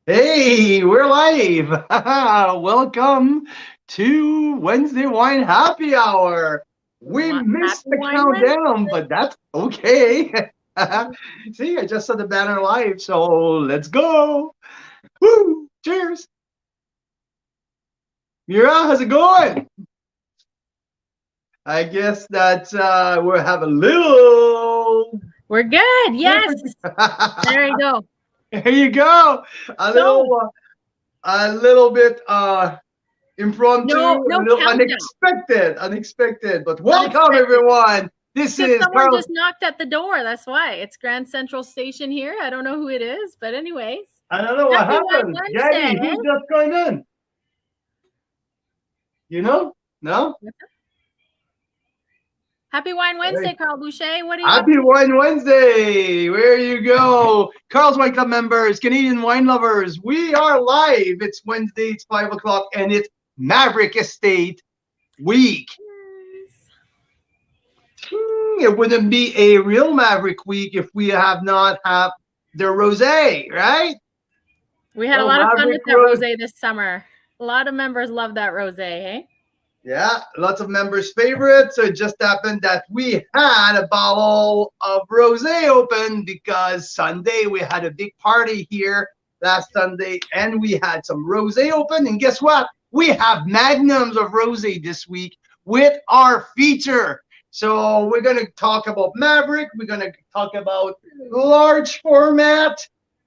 Hey, we're live. Welcome to Wednesday Wine Happy Hour. We missed Happy the Wine countdown, Wednesday. but that's okay. See, I just saw the banner live, so let's go. Woo! Cheers. Mira, how's it going? I guess that we'll have a little We're good. Yes. different. There you go. There you go. A So little, a little bit impromptu, a no little countdown. unexpected. But welcome Unexpected. everyone. This Because is someone Carl. just knocked at the door. That's why. It's Grand Central Station here. I don't know who it is, but anyways. I don't know what Happy Wine happened. Jenny, Wednesday. who's just going in? You know? No? Happy Wine Hey. Wednesday, Carl Boucher. What are you up Happy to? Wine Wednesday. Where you go. Carl's Wine Club members, Canadian wine lovers, we are live. It's Wednesday, it's 5 o'clock, and it's Maverick Estate Week. It wouldn't be a real Maverick Week if we have not have the rosé, right? We had a Oh, lot of fun Maverick with that Rose. rosé this summer. A lot of members love that rosé, hey? Yeah, lots of members' favorites. So it just happened that we had a bottle of rosé open because Sunday we had a big party here last Sunday, and we had some rosé open. And guess what? We have magnums of rosé this week with our feature. So we're going to talk about Maverick. We're going to talk about large format.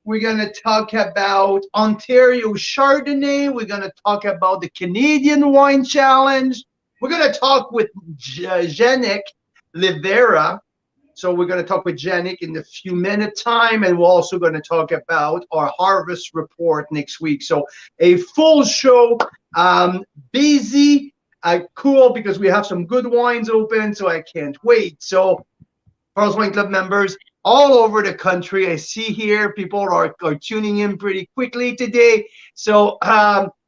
We're going to talk about Ontario Chardonnay. We're going to talk about the Canadian Wine Challenge. We're going to talk with Janik Livera. So we're going to talk with Janik in a few minutes time, and we're also going to talk about our harvest report next week. So a full show, busy, cool, because we have some good wines open, so I can't wait. So Carl's Wine Club members all over the country. I see here people are tuning in pretty quickly today. So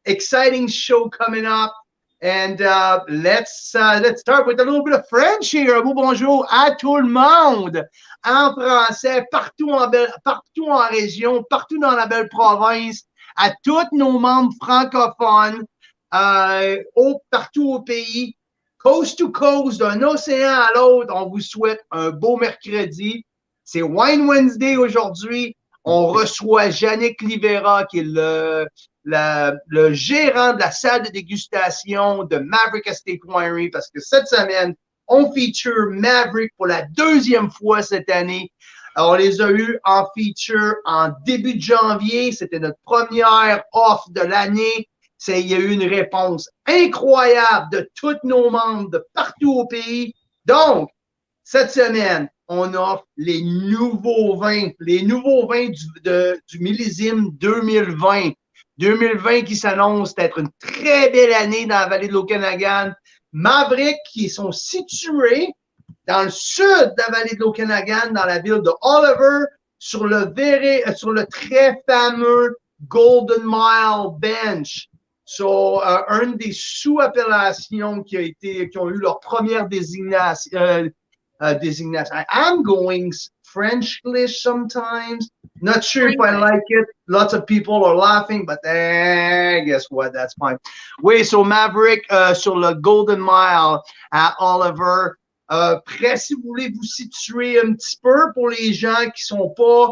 exciting show coming up. And let's start with a little bit of French here. Un beau bonjour à tout le monde en français, partout en région, partout dans la belle province, à tous nos membres francophones, partout au pays. Coast to coast, d'un océan à l'autre, on vous souhaite un beau mercredi. C'est Wine Wednesday aujourd'hui. On reçoit Yannick Livera, qui est le gérant de la salle de dégustation de Maverick Estate Winery, parce que cette semaine, on feature Maverick pour la deuxième fois cette année. Alors, on les a eus en feature en début de janvier. C'était notre première offre de l'année. Il y a eu une réponse incroyable de tous nos membres de partout au pays. Donc, cette semaine, on offre les nouveaux vins du millésime 2020. 2020 qui s'annonce être une très belle année dans la vallée de l'Okanagan. Maverick, qui sont situés dans le sud de la vallée de l'Okanagan, dans la ville de Oliver, sur le très fameux Golden Mile Bench. So, une des sous-appellations qui ont eu leur première désignation. I'm going French-ish sometimes. Not sure if I like it. Lots of people are laughing, but guess what? That's fine. Oui, so Maverick sur le Golden Mile à Oliver. Prêt, si vous voulez vous situer un petit peu pour les gens qui ne sont pas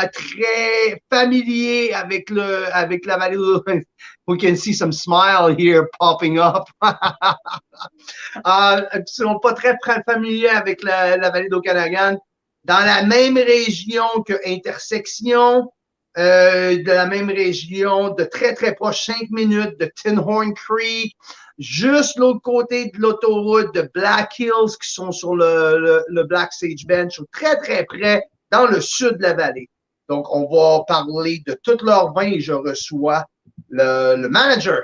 très familiers avec la vallée de we can see some smile here popping up. Qui ne sont pas très familiers avec la vallée d'Okanagan. Dans la même région que Intersection, de la même région, de très, très proche, 5 minutes de Tinhorn Creek, juste l'autre côté de l'autoroute de Black Hills, qui sont sur le Black Sage Bench, très, très près, dans le sud de la vallée. Donc, on va parler de tous leurs vins et je reçois le manager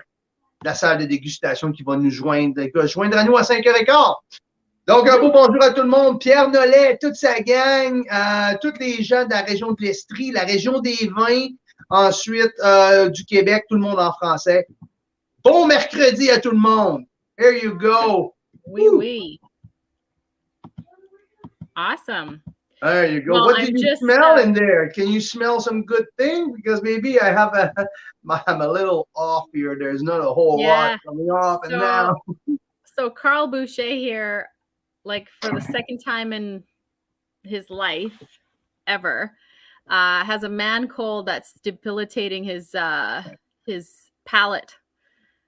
de la salle de dégustation qui va nous joindre à nous à 5h15. Donc, un beau bonjour à tout le monde. Pierre Nollet, toute sa gang, tous les gens de la région de l'Estrie, la région des vins, ensuite du Québec, tout le monde en français. Bon mercredi à tout le monde. Here you go. Oui, oui. Awesome. There you go. Well, What do I'm you just smell in there? Can you smell some good thing? Because maybe I have I'm a little off here. There's not a whole lot yeah. coming off and So now. so Carl Boucher here, like for the second time in his life ever, has a man cold that's debilitating his palate.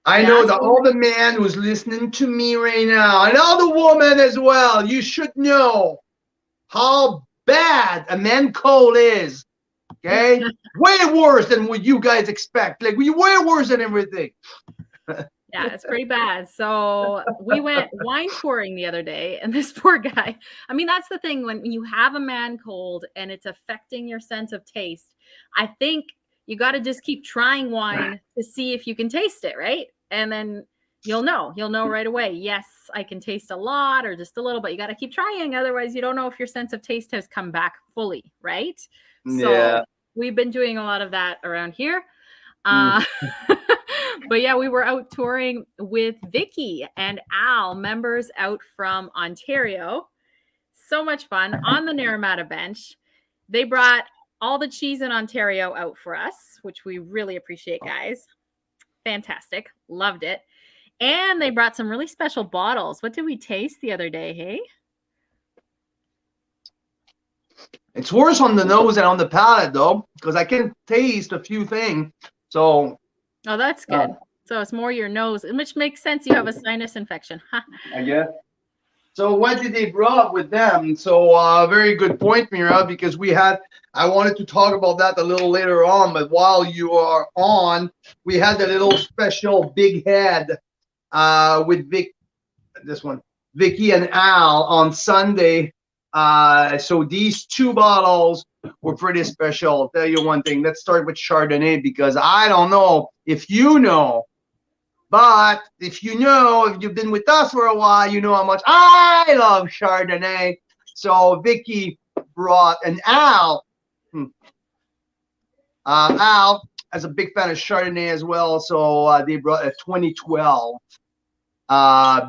I Yeah. know that all the man who's listening to me right now, and all the woman as well, you should know how bad a man cold is. Okay? Way worse than what you guys expect. Like, way worse than everything. Yeah, it's pretty bad. So we went wine touring the other day, and this poor guy. I mean, that's the thing when you have a man cold and it's affecting your sense of taste. I think you got to just keep trying wine to see if you can taste it, right? And then you'll know. You'll know right away. Yes, I can taste a lot or just a little, but you got to keep trying. Otherwise, you don't know if your sense of taste has come back fully, right? Yeah. So we've been doing a lot of that around here. Mm. But yeah, we were out touring with Vicky and Al, members out from Ontario. So much fun on the Naramata bench. They brought all the cheese in Ontario out for us, which we really appreciate, guys. Fantastic. Loved it. And they brought some really special bottles. What did we taste the other day, hey? It's worse on the nose than on the palate, though, because I can taste a few things. So. Oh, that's good. So it's more your nose, which makes sense. You have a sinus infection. I guess. So what did they brought with them? So very good point, Mira, because I wanted to talk about that a little later on, but while you are on, we had a little special big head with Vicky and Al on Sunday. So these two bottles were pretty special. I'll tell you one thing. Let's start with Chardonnay because I don't know if you know, but if you know, if you've been with us for a while, you know how much I love Chardonnay. So Vicky brought an Al. Al is a big fan of Chardonnay as well. So they brought a 2012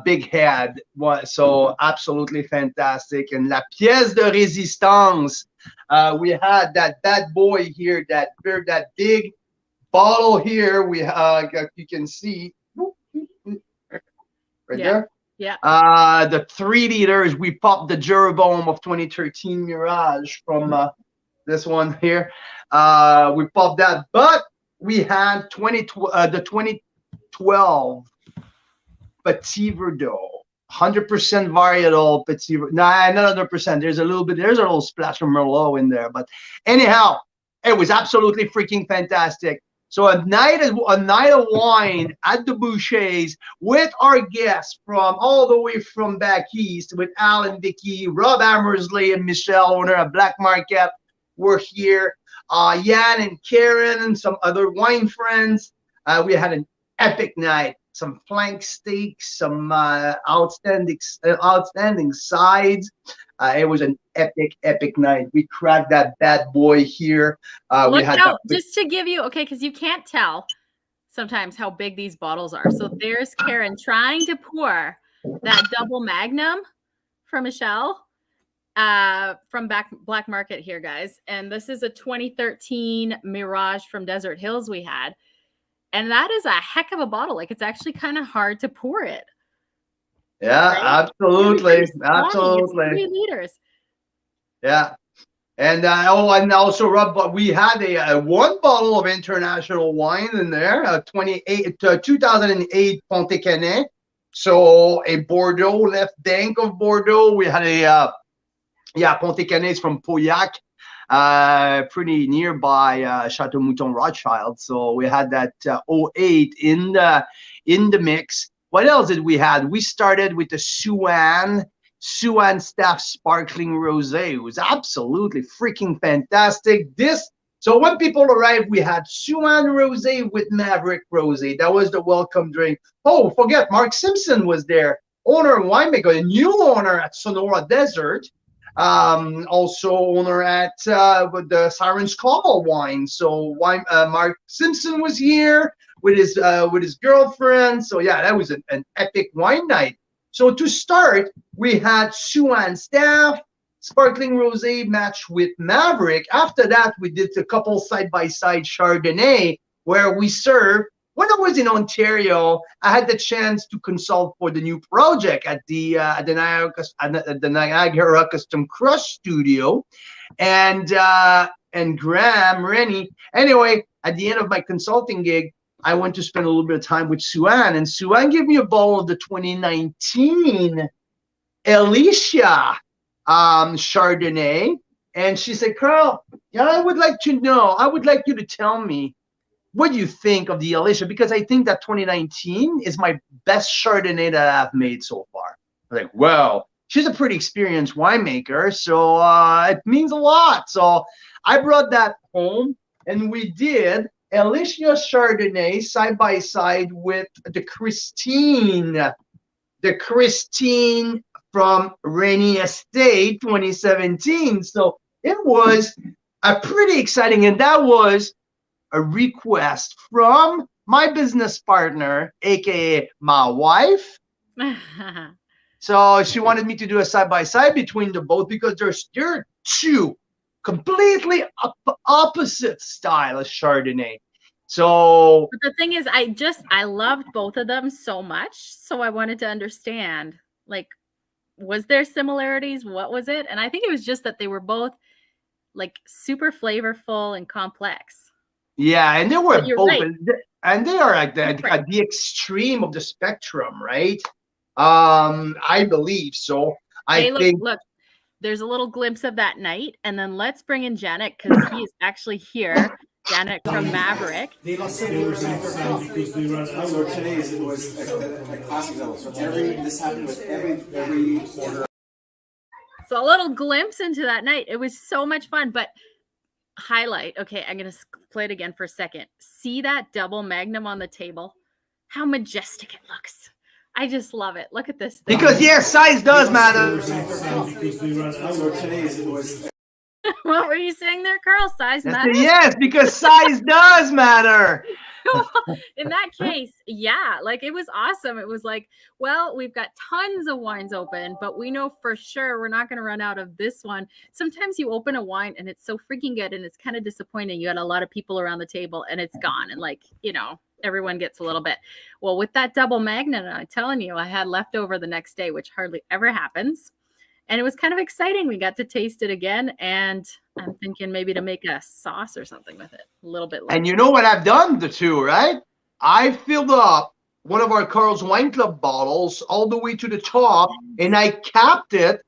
big head. So absolutely fantastic. And la pièce de résistance. We had that bad boy here, that big bottle here. We you can see right there. Yeah. The 3 liters. We popped the Jeroboam of 2013 Mirage from this one here. We popped that, but we had the 2012 Petit Verdot, 100% varietal Petit Verdot. Nah, not 100%. There's a little splash of Merlot in there. But anyhow, it was absolutely freaking fantastic. So a night of wine at the Bouchers with our guests from all the way from back east with Al and Vicky, Rob Hammersley and Michelle, owner of Black Market, were here. Jan and Karen and some other wine friends. We had an epic night. Some flank steaks, some outstanding sides. It was an epic night. We cracked that bad boy here. Look out, just to give you, okay, because you can't tell sometimes how big these bottles are. So there's Karen trying to pour that double Magnum for Michelle from Black Market here, guys. And this is a 2013 Mirage from Desert Hills we had. And that is a heck of a bottle. Like, it's actually kind of hard to pour it. Yeah, right? Absolutely. Absolutely. It's 3 liters. Yeah. And and also, Rob, but we had a 1 bottle of international wine in there, 2008 Ponte Canet. So a Bordeaux, left bank of Bordeaux. We had Ponte Canet is from Pauillac. Pretty nearby Chateau Mouton Rothschild. So we had that 08 in the mix. What else did we have? We started with the Suan Staff Sparkling Rosé. It was absolutely freaking fantastic. So when people arrived, we had Suan Rosé with Maverick Rosé. That was the welcome drink. Oh, forget Mark Simpson was there, owner and winemaker, a new owner at Sonora Desert. Also owner at the Siren's Call wine. So Mark Simpson was here with his girlfriend. So yeah, that was an epic wine night. So to start, we had Suan Staff, sparkling rosé matched with Maverick. After that, we did a couple side-by-side Chardonnay where we served. When I was in Ontario, I had the chance to consult for the new project at the Niagara Custom Crush Studio, and Graham Rennie. Anyway, at the end of my consulting gig, I went to spend a little bit of time with Sue-Ann, and Sue-Ann gave me a bottle of the 2019 Alicia Chardonnay, and she said, Carl, yeah, I would like you to tell me what do you think of the Alicia, because I think that 2019 is my best Chardonnay that I've made so far. I'm like, well, she's a pretty experienced winemaker, so it means a lot. So I brought that home, and we did Alicia Chardonnay side by side with the Christine from Maverick Estate 2017. So it was a pretty exciting, and that was a request from my business partner, aka my wife. So she wanted me to do a side-by-side between the both because they're two completely opposite style of Chardonnay. So but the thing is, I loved both of them so much, so I wanted to understand, like, was there similarities? What was it? And I think it was just that they were both like super flavorful and complex. Yeah, and they were both, right. And they are at the extreme of the spectrum, right? I believe so. Look, there's a little glimpse of that night, and then let's bring in Janet because he is actually here. Janet from Maverick. Because we run today's it was a classic level. So this happened with every order. So a little glimpse into that night. It was so much fun, but highlight. Okay, I'm going to play it again for a second. See that double Magnum on the table? How majestic it looks. I just love it. Look at this thing. Because, yeah, size does matter. Because we run today's it was. What were you saying there, Carl? Size matters? Yes, because size does matter. In that case, yeah, like it was awesome. It was like, well, we've got tons of wines open, but we know for sure we're not going to run out of this one. Sometimes you open a wine and it's so freaking good and it's kind of disappointing. You had a lot of people around the table and it's gone. And like, you know, everyone gets a little bit. Well, with that double Magnum, I'm telling you, I had leftover the next day, which hardly ever happens. And it was kind of exciting. We got to taste it again. And I'm thinking maybe to make a sauce or something with it. A little bit. And you know what I've done the two, right? I filled up one of our Carl's Wine Club bottles all the way to the top. And I capped it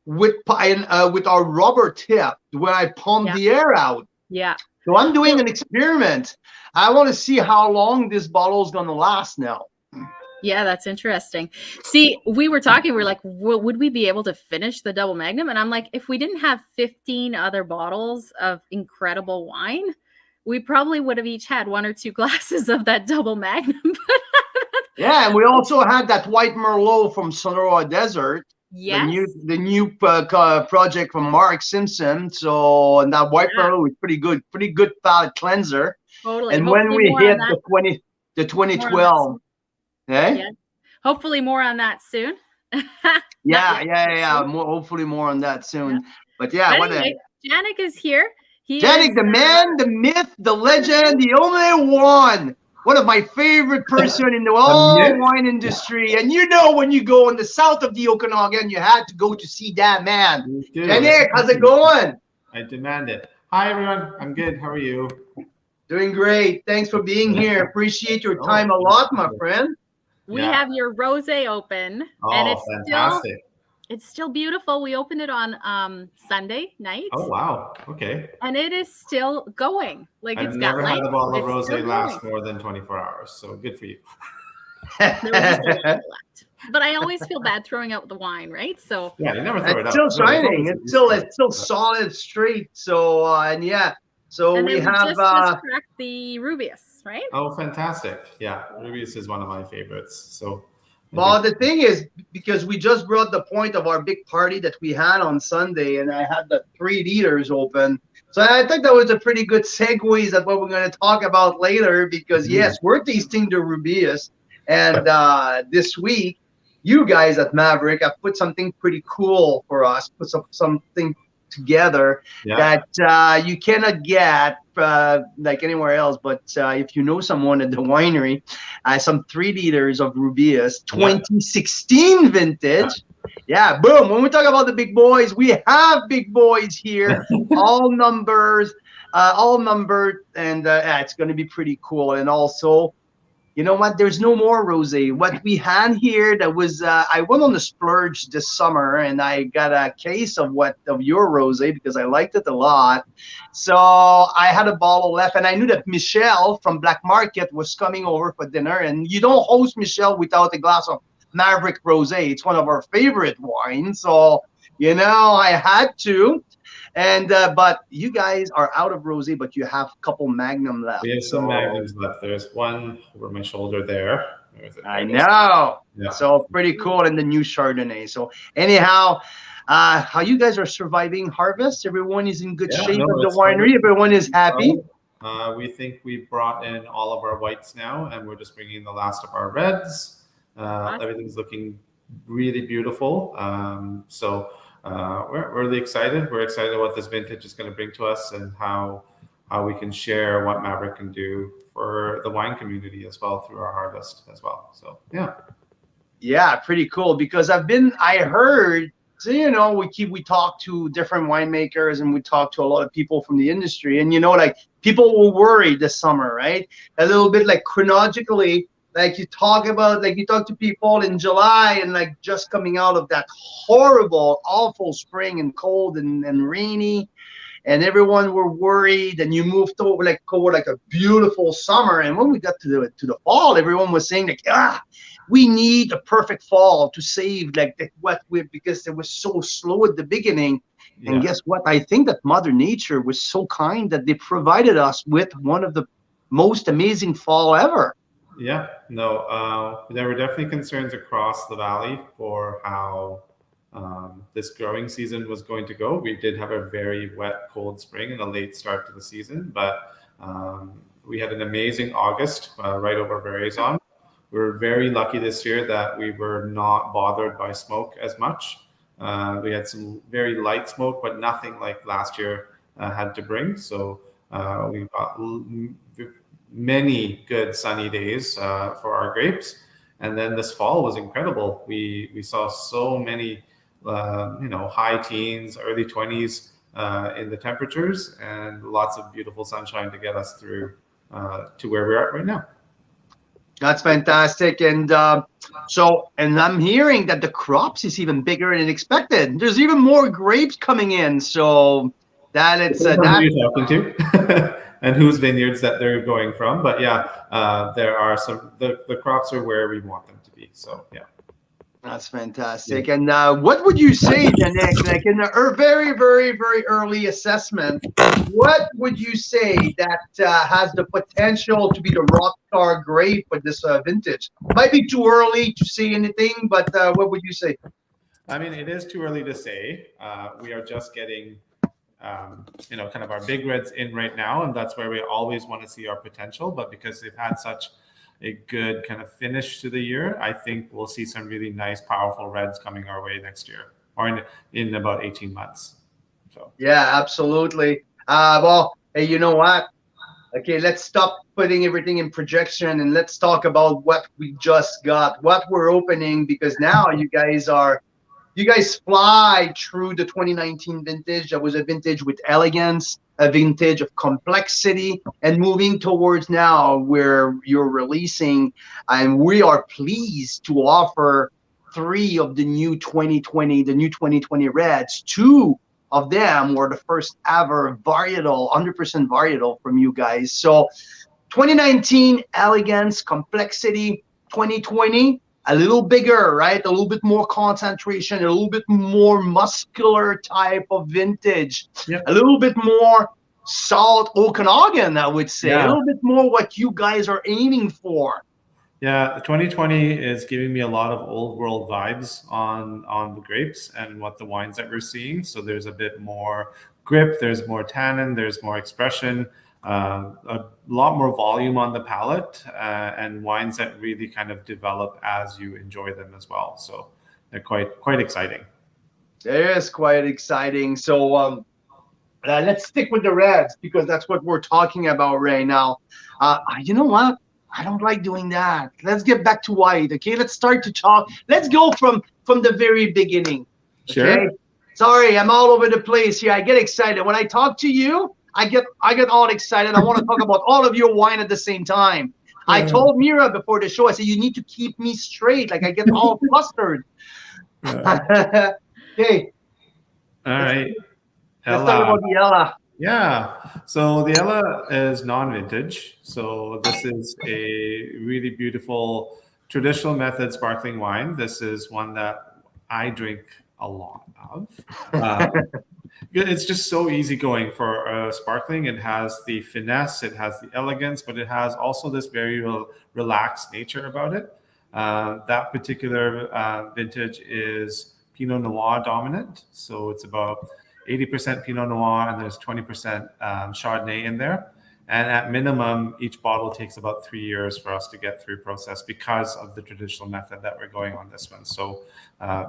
with our rubber tip where I pumped the air out. Yeah. So I'm doing an experiment. I want to see how long this bottle is going to last now. Yeah, that's interesting. See, we were talking, we're like, would we be able to finish the double Magnum? And I'm like, if we didn't have 15 other bottles of incredible wine, we probably would have each had 1 or 2 glasses of that double Magnum. Yeah, and we also had that white Merlot from Sonora Desert. Yes. The new project from Mark Simpson. So, and that white Merlot was pretty good palate cleanser. Totally. And hopefully when we hit the 2012. Okay. Yeah. Hopefully more on that soon. Yeah. Hopefully more on that soon. Yeah. But yeah, anyway, Janik is here. Janik, the man, the myth, the legend, the only one. One of my favorite person in the whole wine industry. And you know, when you go in the south of the Okanagan, you had to go to see that man. Janik, how's it going? I demand it. Hi, everyone. I'm good. How are you? Doing great. Thanks for being here. Appreciate your time a lot, my friend. We have your rosé open, and it's fantastic. It's still beautiful. We opened it on Sunday night. Oh wow! Okay. And it is still going. Like I've never had a bottle of rosé last more than 24 hours. So good for you. There was just a little left. But I always feel bad throwing out the wine, right? So yeah, you never throw it out. It's still shining. It's still solid, straight. So and yeah. So and we have just cracked the Rubius, right? Oh, fantastic! Yeah, Rubius is one of my favorites. So, well, the thing is, because we just brought the point of our big party that we had on Sunday, and I had the 3 liters open. So I think that was a pretty good segue at what we're going to talk about later. Because yes, we're tasting the Rubius, and this week, you guys at Maverick have put something pretty cool for us, put something together that you cannot get like anywhere else. But if you know someone at the winery, some 3 liters of Rubius, 2016 vintage. Yeah, boom. When we talk about the big boys, we have big boys here, all numbers, all numbered, and it's going to be pretty cool. And also, you know what? There's no more rosé. What we had here, that was I went on the splurge this summer, and I got a case of your rosé because I liked it a lot. So I had a bottle left, and I knew that Michelle from Black Market was coming over for dinner. And you don't host Michelle without a glass of Maverick Rosé. It's one of our favorite wines, so I had to. And but you guys are out of rosé, but you have a couple Magnum left. We have some Magnums left. There's one over my shoulder there. I know. Yeah. So pretty cool. And the new Chardonnay. So anyhow, how you guys are surviving harvest? Everyone is in good shape at the winery. Everyone is happy. We think we've brought in all of our whites now, and we're just bringing in the last of our reds. Everything's looking really beautiful. So we're really excited. We're excited what this vintage is going to bring to us, and how we can share what Maverick can do for the wine community as well through our harvest as well. So yeah, pretty cool. Because I heard, so we talk to different winemakers, and we talk to a lot of people from the industry, and like people were worried this summer, right? A little bit like chronologically. Like you talk to people in July, and like just coming out of that horrible, awful spring and cold and rainy, and everyone were worried. And you moved over like a beautiful summer. And when we got to the fall, everyone was saying like, we need a perfect fall to save because it was so slow at the beginning. Yeah. And guess what? I think that Mother Nature was so kind that they provided us with one of the most amazing fall ever. Yeah, no, there were definitely concerns across the valley for how this growing season was going to go. We did have a very wet, cold spring and a late start to the season, but we had an amazing August right over Veraison. We were very lucky this year that we were not bothered by smoke as much. We had some very light smoke, but nothing like last year had to bring. So we got many good sunny days for our grapes, and then this fall was incredible. We saw so many high teens, early 20s in the temperatures, and lots of beautiful sunshine to get us through to where we're at right now. That's fantastic. And and I'm hearing that the crops is even bigger than expected. There's even more grapes coming in, so that it's who you're talking to and whose vineyards that they're going from. But there are some, the crops are where we want them to be. So that's fantastic. Yeah. And what would you say, Janek, like in a very, very, very early assessment, what would you say that has the potential to be the rock star grape for this vintage? Might be too early to say anything, but what would you say? I mean, it is too early to say. We are just getting kind of our big reds in right now, and that's where we always want to see our potential. But because they've had such a good kind of finish to the year, I think we'll see some really nice, powerful reds coming our way next year, or in about 18 months. So yeah, absolutely. Well, hey, you know what? Okay, let's stop putting everything in projection, and let's talk about what we just got, what we're opening, because now you guys fly through the 2019 vintage. That was a vintage with elegance, a vintage of complexity, and moving towards now where you're releasing, and we are pleased to offer 3 of the new 2020 reds. 2 of them were the first ever varietal, 100% varietal from you guys. So 2019, elegance, complexity. 2020, a little bigger, right? A little bit more concentration, a little bit more muscular type of vintage, a little bit more salt Okanagan, I would say, a little bit more what you guys are aiming for. Yeah, 2020 is giving me a lot of old world vibes on the grapes and what the wines that we're seeing. So there's a bit more grip, there's more tannin, there's more expression. a lot more volume on the palate, and wines that really kind of develop as you enjoy them as well. So they're quite exciting. It is quite exciting. So let's stick with the reds because that's what we're talking about right now. You know what? I don't like doing that. Let's get back to white. Okay, let's start to talk. Let's go from the very beginning. Okay? Sure. Sorry, I'm all over the place here. I get excited when I talk to you. I get all excited. I want to talk about all of your wine at the same time. Yeah. I told Mira before the show. I said you need to keep me straight. Like I get all flustered. Yeah. Okay. All right. Let's talk about the Ella. Yeah. So the Ella is non-vintage. So this is a really beautiful traditional method sparkling wine. This is one that I drink a lot of. It's just so easygoing for sparkling. It has the finesse, it has the elegance, but it has also this very relaxed nature about it. That particular vintage is Pinot Noir dominant. So it's about 80% Pinot Noir and there's 20% Chardonnay in there. And at minimum, each bottle takes about 3 years for us to get through process because of the traditional method that we're going on this one. So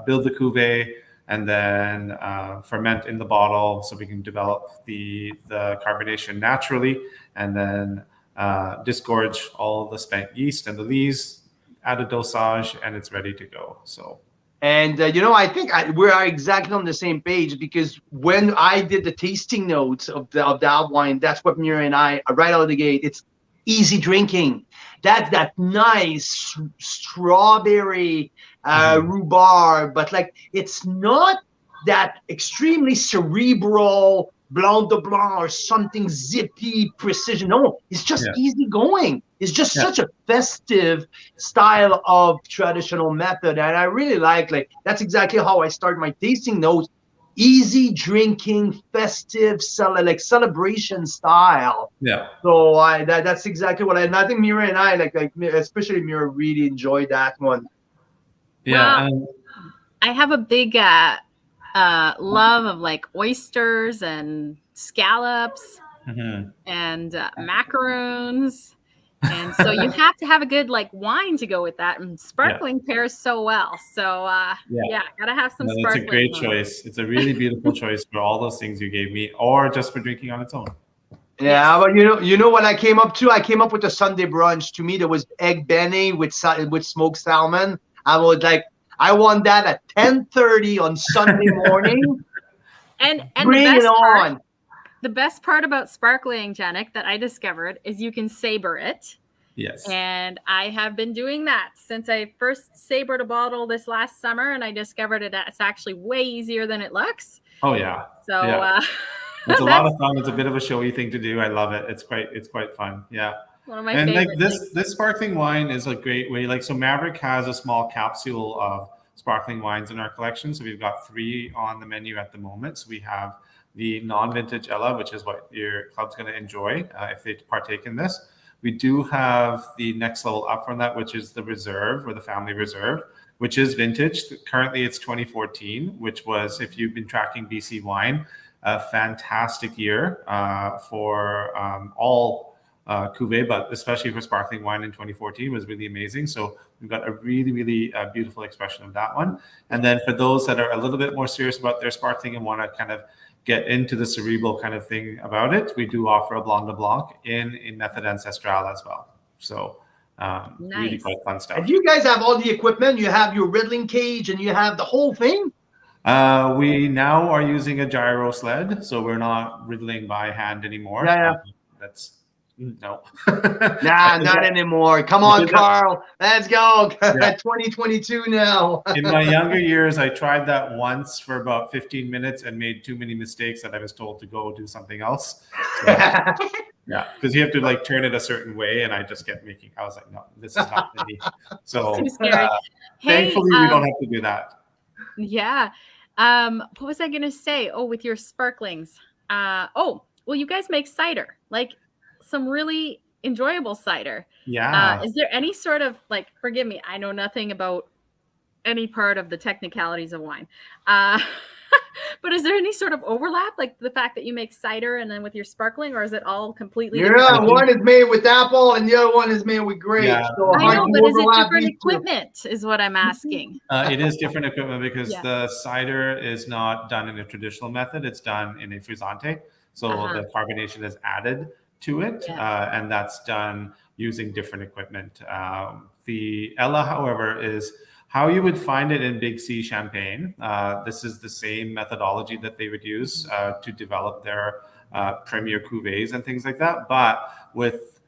build the cuvee and then ferment in the bottle so we can develop the carbonation naturally, and then disgorge all the spent yeast and the lees, add a dosage, and it's ready to go. So. And, I think we are exactly on the same page because when I did the tasting notes of that wine, that's what Mira and I, right out of the gate, it's easy drinking. That's that nice strawberry rhubarb, but like it's not that extremely cerebral Blanc de Blanc or something zippy precision. No, it's just easy going. It's just such a festive style of traditional method. And I really like that's exactly how I start my tasting notes. Easy drinking, festive, celebration style. Yeah. So that's exactly what I think Mira and I like especially Mira really enjoyed that one. Yeah. Well, I have a big love of like oysters and scallops and macaroons. And so you have to have a good like wine to go with that, and sparkling pairs so well. So gotta have some sparkling. That's a great choice. It's a really beautiful choice for all those things you gave me, or just for drinking on its own. Yeah, but you know what I came up to? I came up with a Sunday brunch. To me, there was egg bene with smoked salmon. I was like, I want that at 10:30 on Sunday morning. and bring it on. The best part about sparkling, Janik, that I discovered is you can saber it. Yes. And I have been doing that since I first sabered a bottle this last summer, and I discovered it's actually way easier than it looks. Oh yeah. So it's a lot of fun. It's a bit of a showy thing to do. I love it. It's quite fun. Yeah. One of my favorite things. This sparkling wine is a great way. So Maverick has a small capsule of sparkling wines in our collection. So we've got 3 on the menu at the moment. So we have the non-vintage Ella, which is what your club's going to enjoy if they partake in this. We do have the next level up from that, which is the Reserve or the Family Reserve, which is vintage. Currently, it's 2014, which was, if you've been tracking BC wine, a fantastic year for all cuvée, but especially for sparkling wine in 2014 was really amazing. So we've got a really, really beautiful expression of that one. And then for those that are a little bit more serious about their sparkling and want to kind of get into the cerebral kind of thing about it, we do offer a Blanc de Blanc in Method Ancestral as well. So really quite fun stuff. And you guys have all the equipment. You have your riddling cage and you have the whole thing. We now are using a gyro sled, so we're not riddling by hand anymore. That's no. Nah, not anymore. Come on, Carl. Let's go. 2022 now. In my younger years, I tried that once for about 15 minutes and made too many mistakes that I was told to go do something else. So, because you have to like turn it a certain way, and I just kept I was like, no, this is not for me. So thankfully, we don't have to do that. Yeah. What was I going to say? Oh, with your sparklings. Well, you guys make cider, like some really enjoyable cider. Yeah. Is there any sort of like, forgive me, I know nothing about any part of the technicalities of wine. But But is there any sort of overlap, like the fact that you make cider and then with your sparkling, or is it all completely Yeah, different? one is made with apple and the other one is made with grapes. Yeah. So I know, hard to but is it overlap different these two. equipment is what I'm asking. It is different equipment because Yeah. the cider is not done in a traditional method. It's done in a frizzante. So the carbonation is added to it, and that's done using different equipment. The Ella, however, is how you would find it in Big C Champagne. This is the same methodology that they would use to develop their premier cuvées and things like that. But with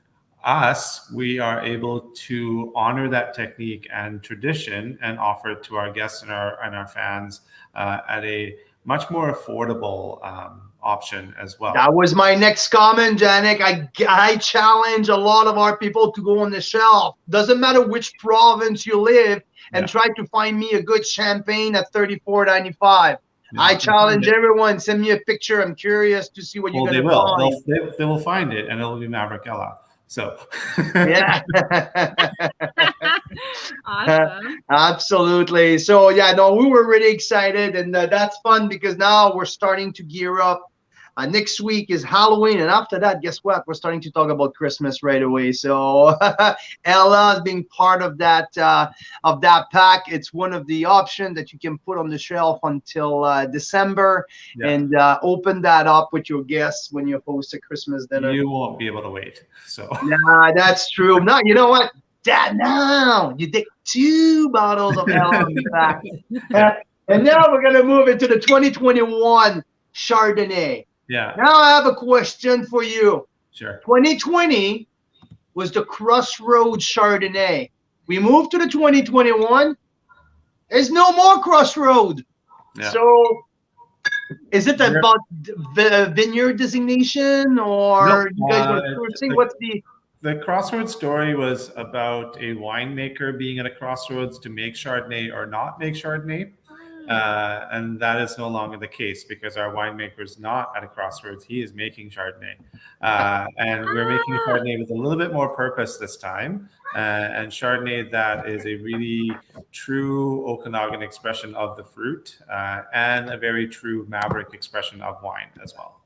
us, we are able to honor that technique and tradition and offer it to our guests and our fans at a much more affordable option as well. That was my next comment, Janik. I challenge a lot of our people to go on the shelf. Doesn't matter which province you live, and try to find me a good champagne at $34.95. I challenge everyone. Send me a picture. I'm curious to see what you're going to find. They will find it, and it'll be Maverick Ella. So yeah. Awesome. Absolutely. So yeah, no, we were really excited, and that's fun because now we're starting to gear up. Next week is Halloween, and after that, guess what? We're starting to talk about Christmas right away. So Ella is being part of that pack. It's one of the options that you can put on the shelf until December, and open that up with your guests when you host a Christmas dinner. You won't be able to wait. So nah, that's true. No, you know what? Dad, now you take 2 bottles of Ella back. And now we're gonna move into the 2021 Chardonnay. Yeah. Now I have a question for you. Sure. 2020 was the Crossroads Chardonnay. We moved to the 2021. There's no more Crossroad. Yeah. So is it about the vineyard designation, or you guys were sourcing? What's the Crossroads story was about a winemaker being at a crossroads to make Chardonnay or not make Chardonnay. And that is no longer the case because our winemaker is not at a crossroads. He is making Chardonnay. And we're making Chardonnay with a little bit more purpose this time. And Chardonnay that is a really true Okanagan expression of the fruit and a very true Maverick expression of wine as well.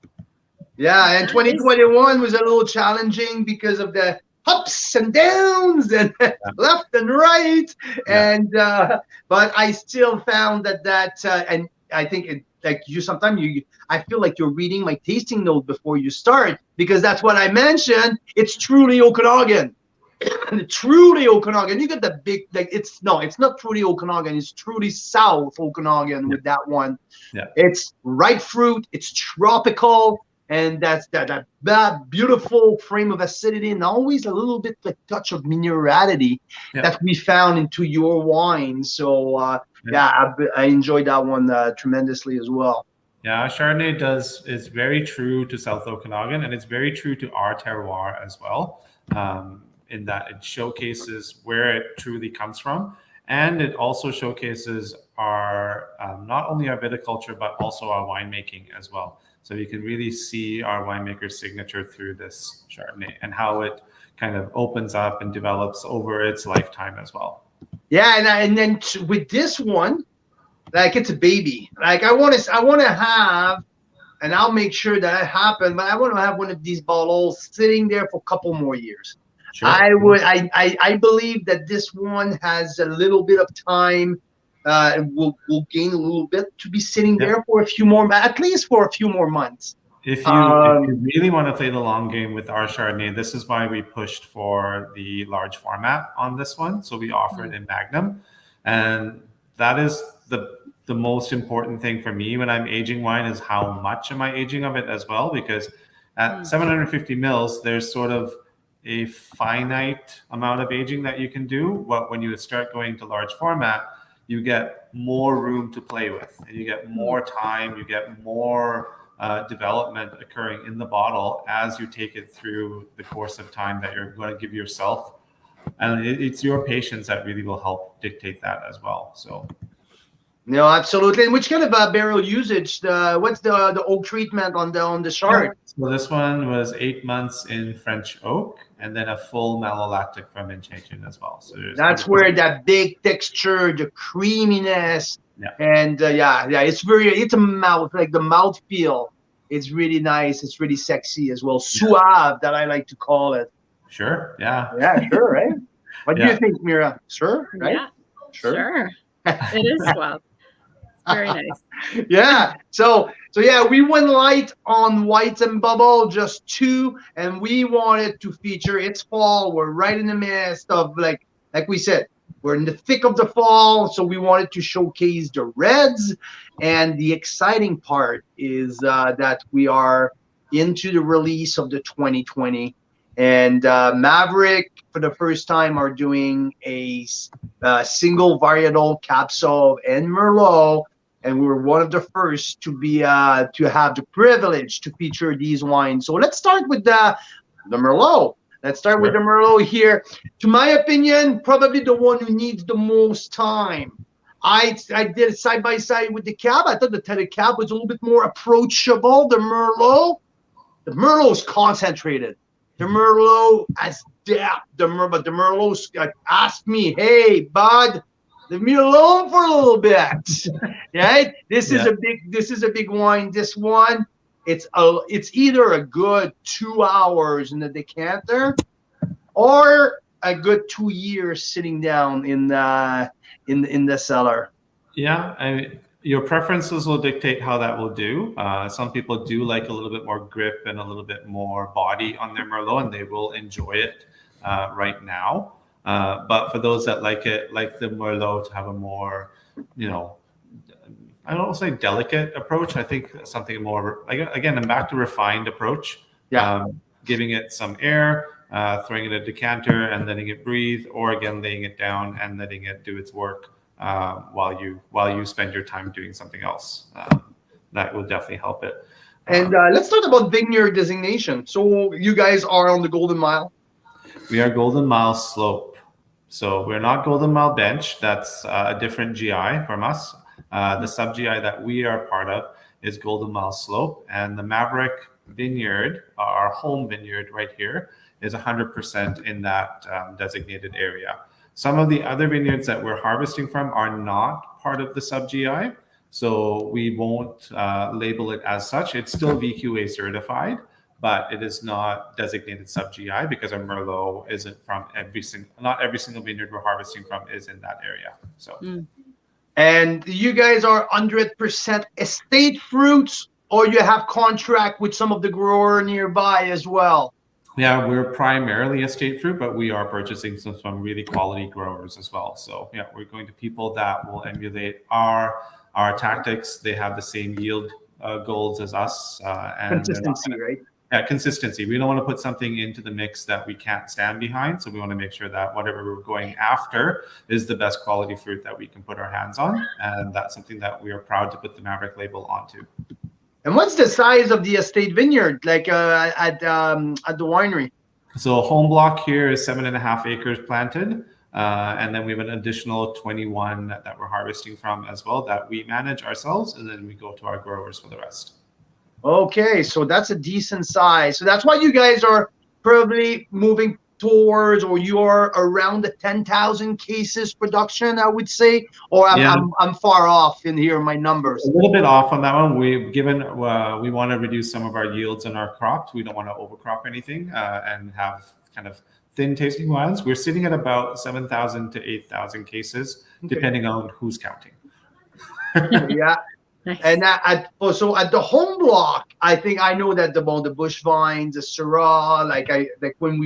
Yeah, and 2021 was a little challenging because of the ups and downs and left and right, and but I still found that and I think I feel like you're reading my tasting note before you start, because that's what I mentioned. It's truly Okanagan. Truly Okanagan. You got the big, it's not truly Okanagan. It's truly South Okanagan with that one. Yeah. It's ripe fruit. It's tropical. And that's that beautiful frame of acidity, and always a little bit the touch of minerality that we found into your wine. So I enjoyed that one tremendously as well. Yeah, Chardonnay is very true to South Okanagan, and it's very true to our terroir as well, in that it showcases where it truly comes from. And it also showcases our not only our viticulture, but also our winemaking as well. So you can really see our winemaker's signature through this Chardonnay and how it kind of opens up and develops over its lifetime as well. Yeah, and then with this one, like it's a baby. Like I want to have, and I'll make sure that it happens, but I want to have one of these bottles sitting there for a couple more years. Sure. I believe that this one has a little bit of time. We'll gain a little bit to be sitting there for at least for a few more months. If you really want to play the long game with our Chardonnay, this is why we pushed for the large format on this one. So we offer it in Magnum, and that is the most important thing for me when I'm aging wine is how much am I aging of it as well, because at 750 mils, there's sort of a finite amount of aging that you can do. But when you start going to large format, you get more room to play with, and you get more time, you get more development occurring in the bottle as you take it through the course of time that you're going to give yourself. And it's your patience that really will help dictate that as well. So, No, absolutely. And which kind of barrel usage? What's the oak treatment on the shard? So this one was 8 months in French oak, and then a full malolactic fermentation as well. So That's where that big texture, the creaminess, Yeah. and it's a mouth, like the mouth feel. It's really nice. It's really sexy as well. Suave, that I like to call it. Sure. Yeah. Yeah, sure, right? What do Yeah. you think, Mira? Sure, right? Yeah, sure. It is swell. Very nice. Yeah. So yeah, we went light on White and Bubble, just 2, and we wanted to feature. It's fall. We're right in the midst of like we said, we're in the thick of the fall, so we wanted to showcase the reds. And the exciting part is that we are into the release of the 2020, and Maverick for the first time are doing a single varietal Cab Sauv and Merlot. And we were one of the first to be to have the privilege to feature these wines. So let's start with the Merlot. Let's start with the Merlot here. To my opinion, probably the one who needs the most time. I did it side by side with the Cab. I thought the Cab was a little bit more approachable. The Merlot is concentrated. The Merlot has depth. But the Merlot's asked me, hey, bud, leave me alone for a little bit, right? This is a big wine. This one, it's either a good 2 hours in the decanter, or a good 2 years sitting down in the cellar. Yeah, your preferences will dictate how that will do. Some people do like a little bit more grip and a little bit more body on their Merlot, and they will enjoy it right now. But for those that like the Merlot to have a more, I don't say delicate approach. I think something more, again, I'm back to refined approach. Yeah. Giving it some air, throwing it in a decanter and letting it breathe, or again, laying it down and letting it do its work while you spend your time doing something else. That will definitely help it. And let's talk about vineyard designation. So you guys are on the Golden Mile. We are Golden Mile Slope. So we're not Golden Mile Bench. That's a different GI from us. The sub GI that we are part of is Golden Mile Slope, and the Maverick Vineyard, our home vineyard right here, is 100% in that designated area. Some of the other vineyards that we're harvesting from are not part of the sub GI, so we won't label it as such. It's still VQA certified, but it is not designated sub GI because our Merlot isn't from not every single vineyard we're harvesting from is in that area. So. And you guys are 100% estate fruits, or you have contract with some of the grower nearby as well? Yeah, we're primarily estate fruit, but we are purchasing some from really quality growers as well. So yeah, we're going to people that will emulate our tactics. They have the same yield goals as us. And consistency, right? Yeah, consistency. We don't want to put something into the mix that we can't stand behind. So we want to make sure that whatever we're going after is the best quality fruit that we can put our hands on. And that's something that we are proud to put the Maverick label onto. And what's the size of the estate vineyard, like at the winery? So home block here is 7.5 acres planted. And then we have an additional 21 that we're harvesting from as well that we manage ourselves. And then we go to our growers for the rest. Okay, so that's a decent size. So that's why you guys are probably moving towards, or you are around the 10,000 cases production, I would say, or I'm far off in here in my numbers. A little bit off on that one. We want to reduce some of our yields in our crops. We don't want to overcrop anything and have kind of thin tasting wines. We're sitting at about 7,000 to 8,000 cases, depending on who's counting. Yeah. Nice. And at the home block, I think I know that the bush vines, the Syrah, like when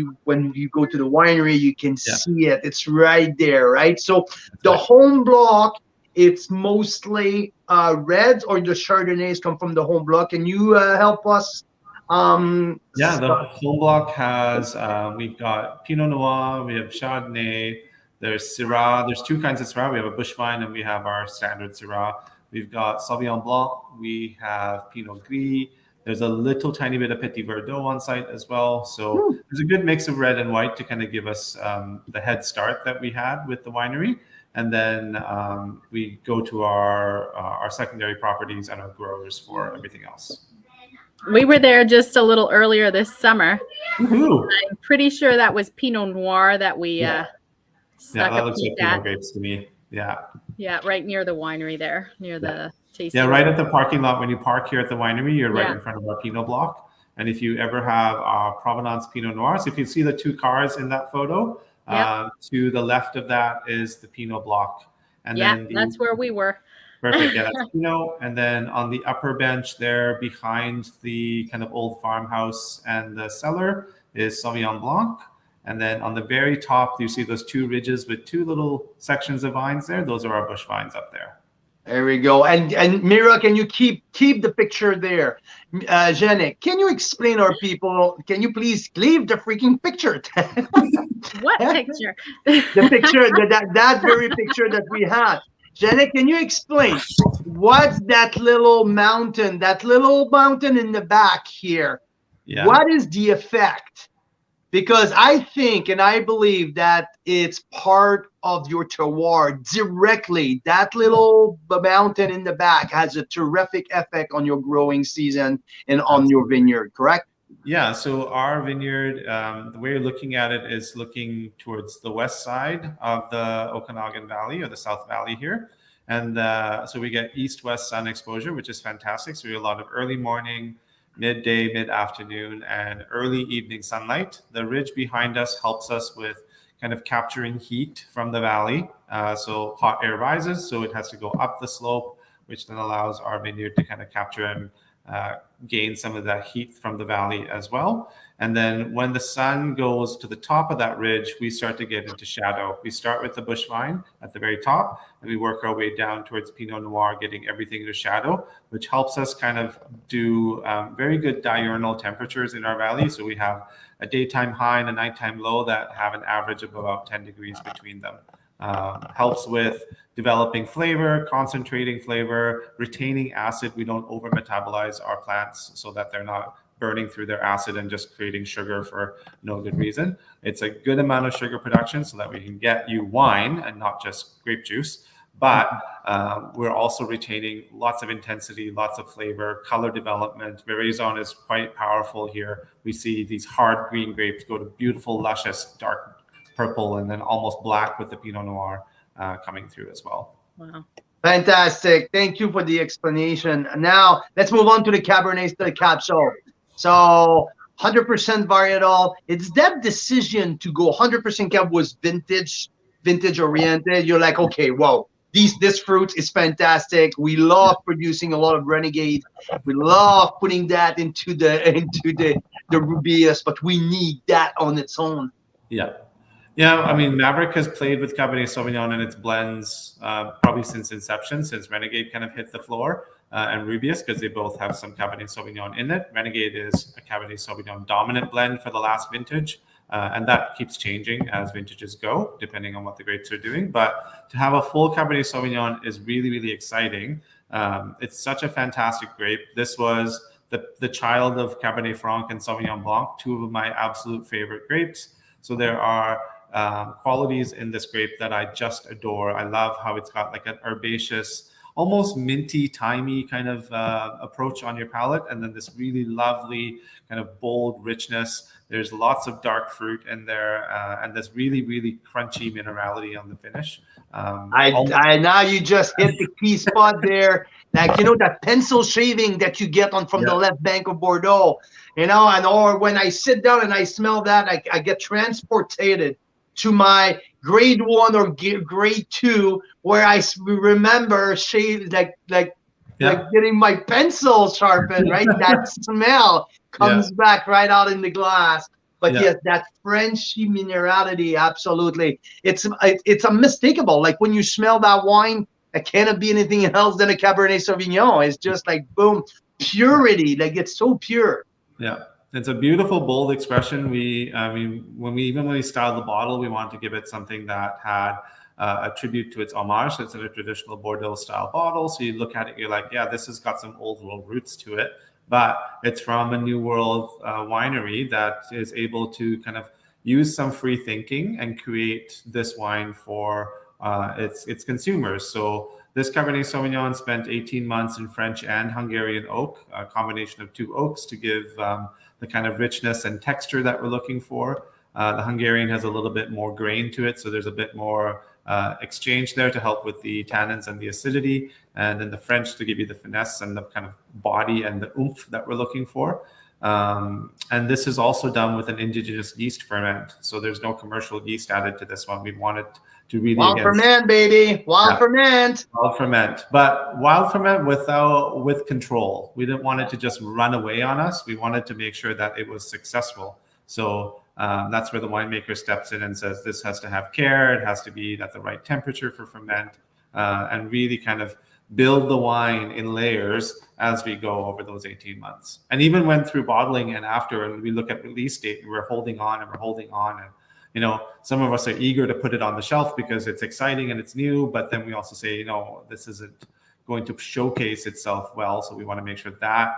you go to the winery, you can see it. It's right there, right? So home block, it's mostly reds, or the Chardonnays come from the home block. Can you help us? The home block has we've got Pinot Noir, we have Chardonnay, there's Syrah. There's two kinds of Syrah. We have a bush vine and we have our standard Syrah. We've got Sauvignon Blanc, we have Pinot Gris. There's a little tiny bit of Petit Verdot on site as well. So there's a good mix of red and white to kind of give us the head start that we had with the winery. and then we go to our secondary properties and our growers for everything else. We were there just a little earlier this summer. Woohoo! I'm pretty sure that was Pinot Noir that we stuck that a looks like peek Pinot at. grapes to me. Yeah. Yeah, right near the winery there, near the tasting. Yeah, right at the parking lot. When you park here at the winery, you're right Yeah. in front of our Pinot block. And if you ever have Provenance Pinot Noir, so if you see the two cars in that photo, to the left of that is the Pinot block. And then that's where we were. Perfect. Yeah, that's Pinot. And then on the upper bench there behind the kind of old farmhouse and the cellar is Sauvignon Blanc. And then on the very top, you see those two ridges with two little sections of vines there. Those are our bush vines up there. There we go. And Mira, can you keep the picture there? Janek, can you explain our people? Can you please leave the freaking picture? What picture? The picture, that very picture that we had. Janek, can you explain what's that little mountain in the back here? Yeah. What is the effect? Because I think and I believe that it's part of your terroir directly. That little mountain in the back has a terrific effect on your growing season and on your vineyard, correct? Yeah, so our vineyard, the way you're looking at it is looking towards the west side of the Okanagan Valley or the South Valley here. And so we get east-west sun exposure, which is fantastic. So we have a lot of early morning, midday, mid-afternoon, and early evening sunlight. The ridge behind us helps us with kind of capturing heat from the valley. So hot air rises, so it has to go up the slope, which then allows our vineyard to kind of capture and gain some of that heat from the valley as well. And then when the sun goes to the top of that ridge, we start to get into shadow. We start with the bush vine at the very top, and we work our way down towards Pinot Noir, getting everything into shadow, which helps us kind of do very good diurnal temperatures in our valley. So we have a daytime high and a nighttime low that have an average of about 10 degrees between them. Helps with developing flavor, concentrating flavor, retaining acid. We don't over metabolize our plants so that they're not burning through their acid and just creating sugar for no good reason. It's a good amount of sugar production so that we can get you wine and not just grape juice. But we're also retaining lots of intensity, lots of flavor, color development. Veraison is quite powerful here. We see these hard green grapes go to beautiful, luscious, dark purple, and then almost black with the Pinot Noir coming through as well. Wow. Fantastic. Thank you for the explanation. Now, let's move on to the Cabernet Cab. So 100% varietal. It's that decision to go 100% Cab was vintage oriented. You're like, okay, whoa, this fruit is fantastic. We love producing a lot of Renegade. We love putting that into the Rubius, but we need that on its own. Yeah, I mean, Maverick has played with Cabernet Sauvignon and its blends probably since inception, since Renegade kind of hit the floor, and Rubius, because they both have some Cabernet Sauvignon in it. Renegade is a Cabernet Sauvignon dominant blend for the last vintage, and that keeps changing as vintages go, depending on what the grapes are doing. But to have a full Cabernet Sauvignon is really, really exciting. It's such a fantastic grape. This was the child of Cabernet Franc and Sauvignon Blanc, two of my absolute favorite grapes. So there are qualities in this grape that I just adore. I love how it's got like an herbaceous, almost minty, timey kind of approach on your palate, and then this really lovely kind of bold richness. There's lots of dark fruit in there, and this really, really crunchy minerality on the finish. Now you just hit the key spot there. Like, that pencil shaving that you get from the left bank of Bordeaux, or when I sit down and I smell that, I get transported to my grade 1 or grade 2, where I remember like getting my pencil sharpened, right? That smell comes back right out in the glass. But yes, that Frenchy minerality, absolutely. It's unmistakable. Like when you smell that wine, it cannot be anything else than a Cabernet Sauvignon. It's just like, boom, purity. Like it's so pure. Yeah. It's a beautiful, bold expression. When we styled the bottle, we wanted to give it something that had a tribute to its homage. So it's in a traditional Bordeaux style bottle. So you look at it, you're like, yeah, this has got some old world roots to it, but it's from a new world winery that is able to kind of use some free thinking and create this wine for its consumers. So this Cabernet Sauvignon spent 18 months in French and Hungarian oak, a combination of two oaks to give the kind of richness and texture that we're looking for. The Hungarian has a little bit more grain to it, so there's a bit more exchange there to help with the tannins and the acidity, and then the French to give you the finesse and the kind of body and the oomph that we're looking for. And this is also done with an indigenous yeast ferment, so there's no commercial yeast added to this one. We wanted to really wild ferment, baby, wild ferment. Wild ferment, but wild ferment with control. We didn't want it to just run away on us. We wanted to make sure that it was successful. So that's where the winemaker steps in and says, this has to have care. It has to be at the right temperature for ferment, and really kind of build the wine in layers as we go over those 18 months. And even went through bottling and after, and we look at release date, and we're holding on. And, you know, some of us are eager to put it on the shelf because it's exciting and it's new, but then we also say, you know, this isn't going to showcase itself well. So we want to make sure that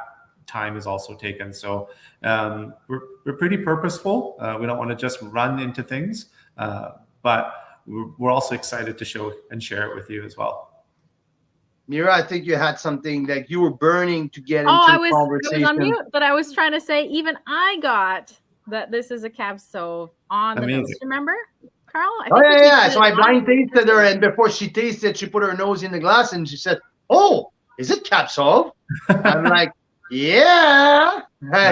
time is also taken. So we're pretty purposeful. We don't want to just run into things, but we're also excited to show and share it with you as well. Mira, I think you had something that you were burning to get into the conversation. I was on mute, but I was trying to say, even I got that this is a Cab Sauv on the nose. Remember, Carl? Yeah. So I blind tasted her, and before she tasted, she put her nose in the glass, and she said, "Oh, is it Cab Sauv?" I'm like, "Yeah."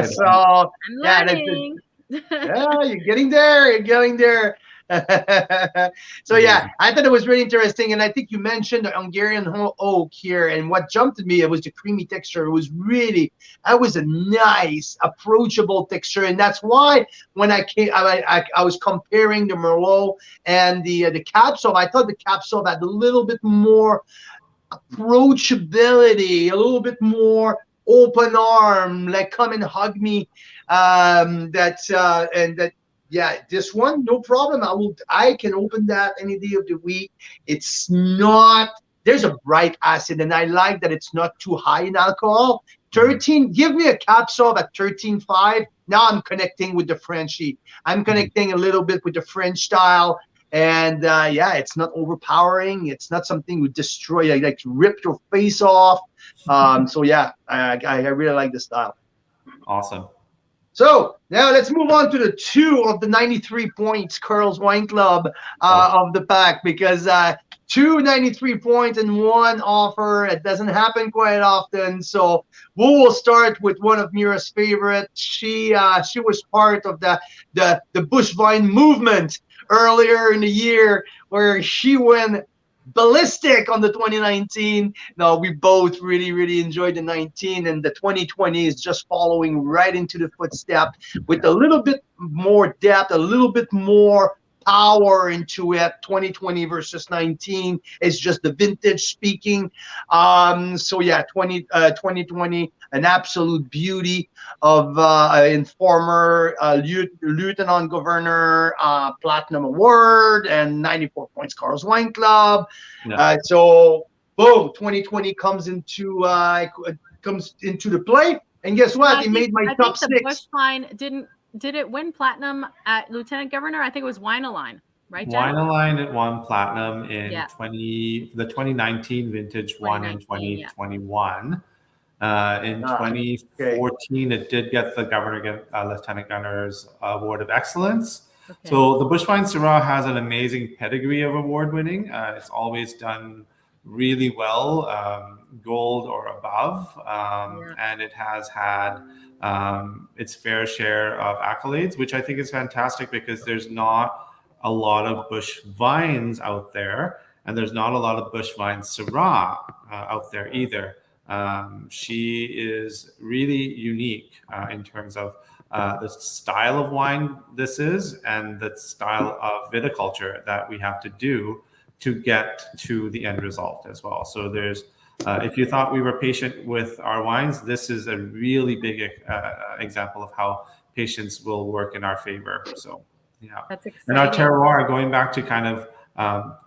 So yeah, you're getting there. You're getting there. So yeah, I thought it was really interesting, and I think you mentioned the Hungarian oak here, and what jumped at me, it was the creamy texture. It was a nice, approachable texture, and that's why when I came, I was comparing the Merlot and the Cab Sauv. I thought the Cab Sauv had a little bit more approachability, a little bit more open arm, like come and hug me. Yeah, this one, no problem. I can open that any day of the week. It's not, there's a bright acid, and I like that it's not too high in alcohol. 13, give me a Cab Sauv at 13.5. Now I'm connecting with the Frenchie. I'm connecting a little bit with the French style. And yeah, it's not overpowering. It's not something would destroy, like rip your face off. So yeah, I really like the style. Awesome. So now let's move on to the 2 of the 93 points Carl's Wine Club of the pack, because 2 93 points in one offer, it doesn't happen quite often. So we will start with one of Mira's favorite. She was part of the Bush Wine movement earlier in the year, where she went ballistic on the 2019. No, we both really enjoyed the 19, and the 2020 is just following right into the footstep with a little bit more depth, a little bit more power into it. 2020 versus 19 is just the vintage speaking. So yeah, 2020, an absolute beauty of in former Lieutenant Governor Platinum Award and 94 points Carl's Wine Club. Yeah. So boom, 2020 comes into the play, and guess what? It made my top 6. Bush Wine did it win platinum at Lieutenant Governor? I think it was Wine-A-Line, right, Jack? Wine-A-Line, it won platinum in the 2019 vintage, won in 2021. In 2014, it did get the Lieutenant Governor's Award of Excellence. Okay. So the Bush Wine Syrah has an amazing pedigree of award winning. It's always done really well, gold or above, and it has had its fair share of accolades, which I think is fantastic, because there's not a lot of Bush vines out there, and there's not a lot of Bush Wine Syrah out there either. She is really unique in terms of the style of wine this is, and the style of viticulture that we have to do to get to the end result as well. So there's if you thought we were patient with our wines, this is a really big example of how patience will work in our favor. So yeah, that's exciting. And our terroir, going back to kind of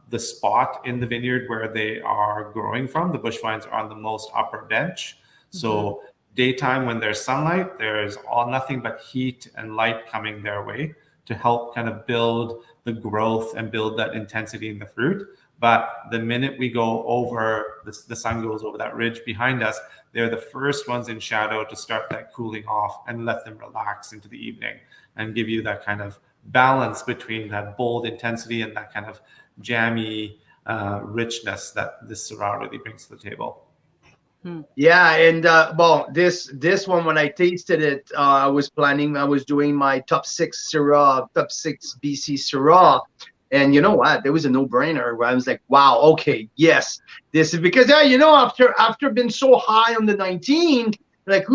the spot in the vineyard where they are growing from, the Bush wines are on the most upper bench. So daytime, when there's sunlight, there's nothing but heat and light coming their way to help kind of build the growth and build that intensity in the fruit. But the minute we go over, the sun goes over that ridge behind us, they're the first ones in shadow to start that cooling off and let them relax into the evening and give you that kind of balance between that bold intensity and that kind of jammy richness that this Syrah really brings to the table. Yeah, and this one, when I tasted it, I was doing my top 6 BC Syrah, and you know what? There was a no-brainer where I was like, wow, okay, yes, this is because after being so high on the 19, like,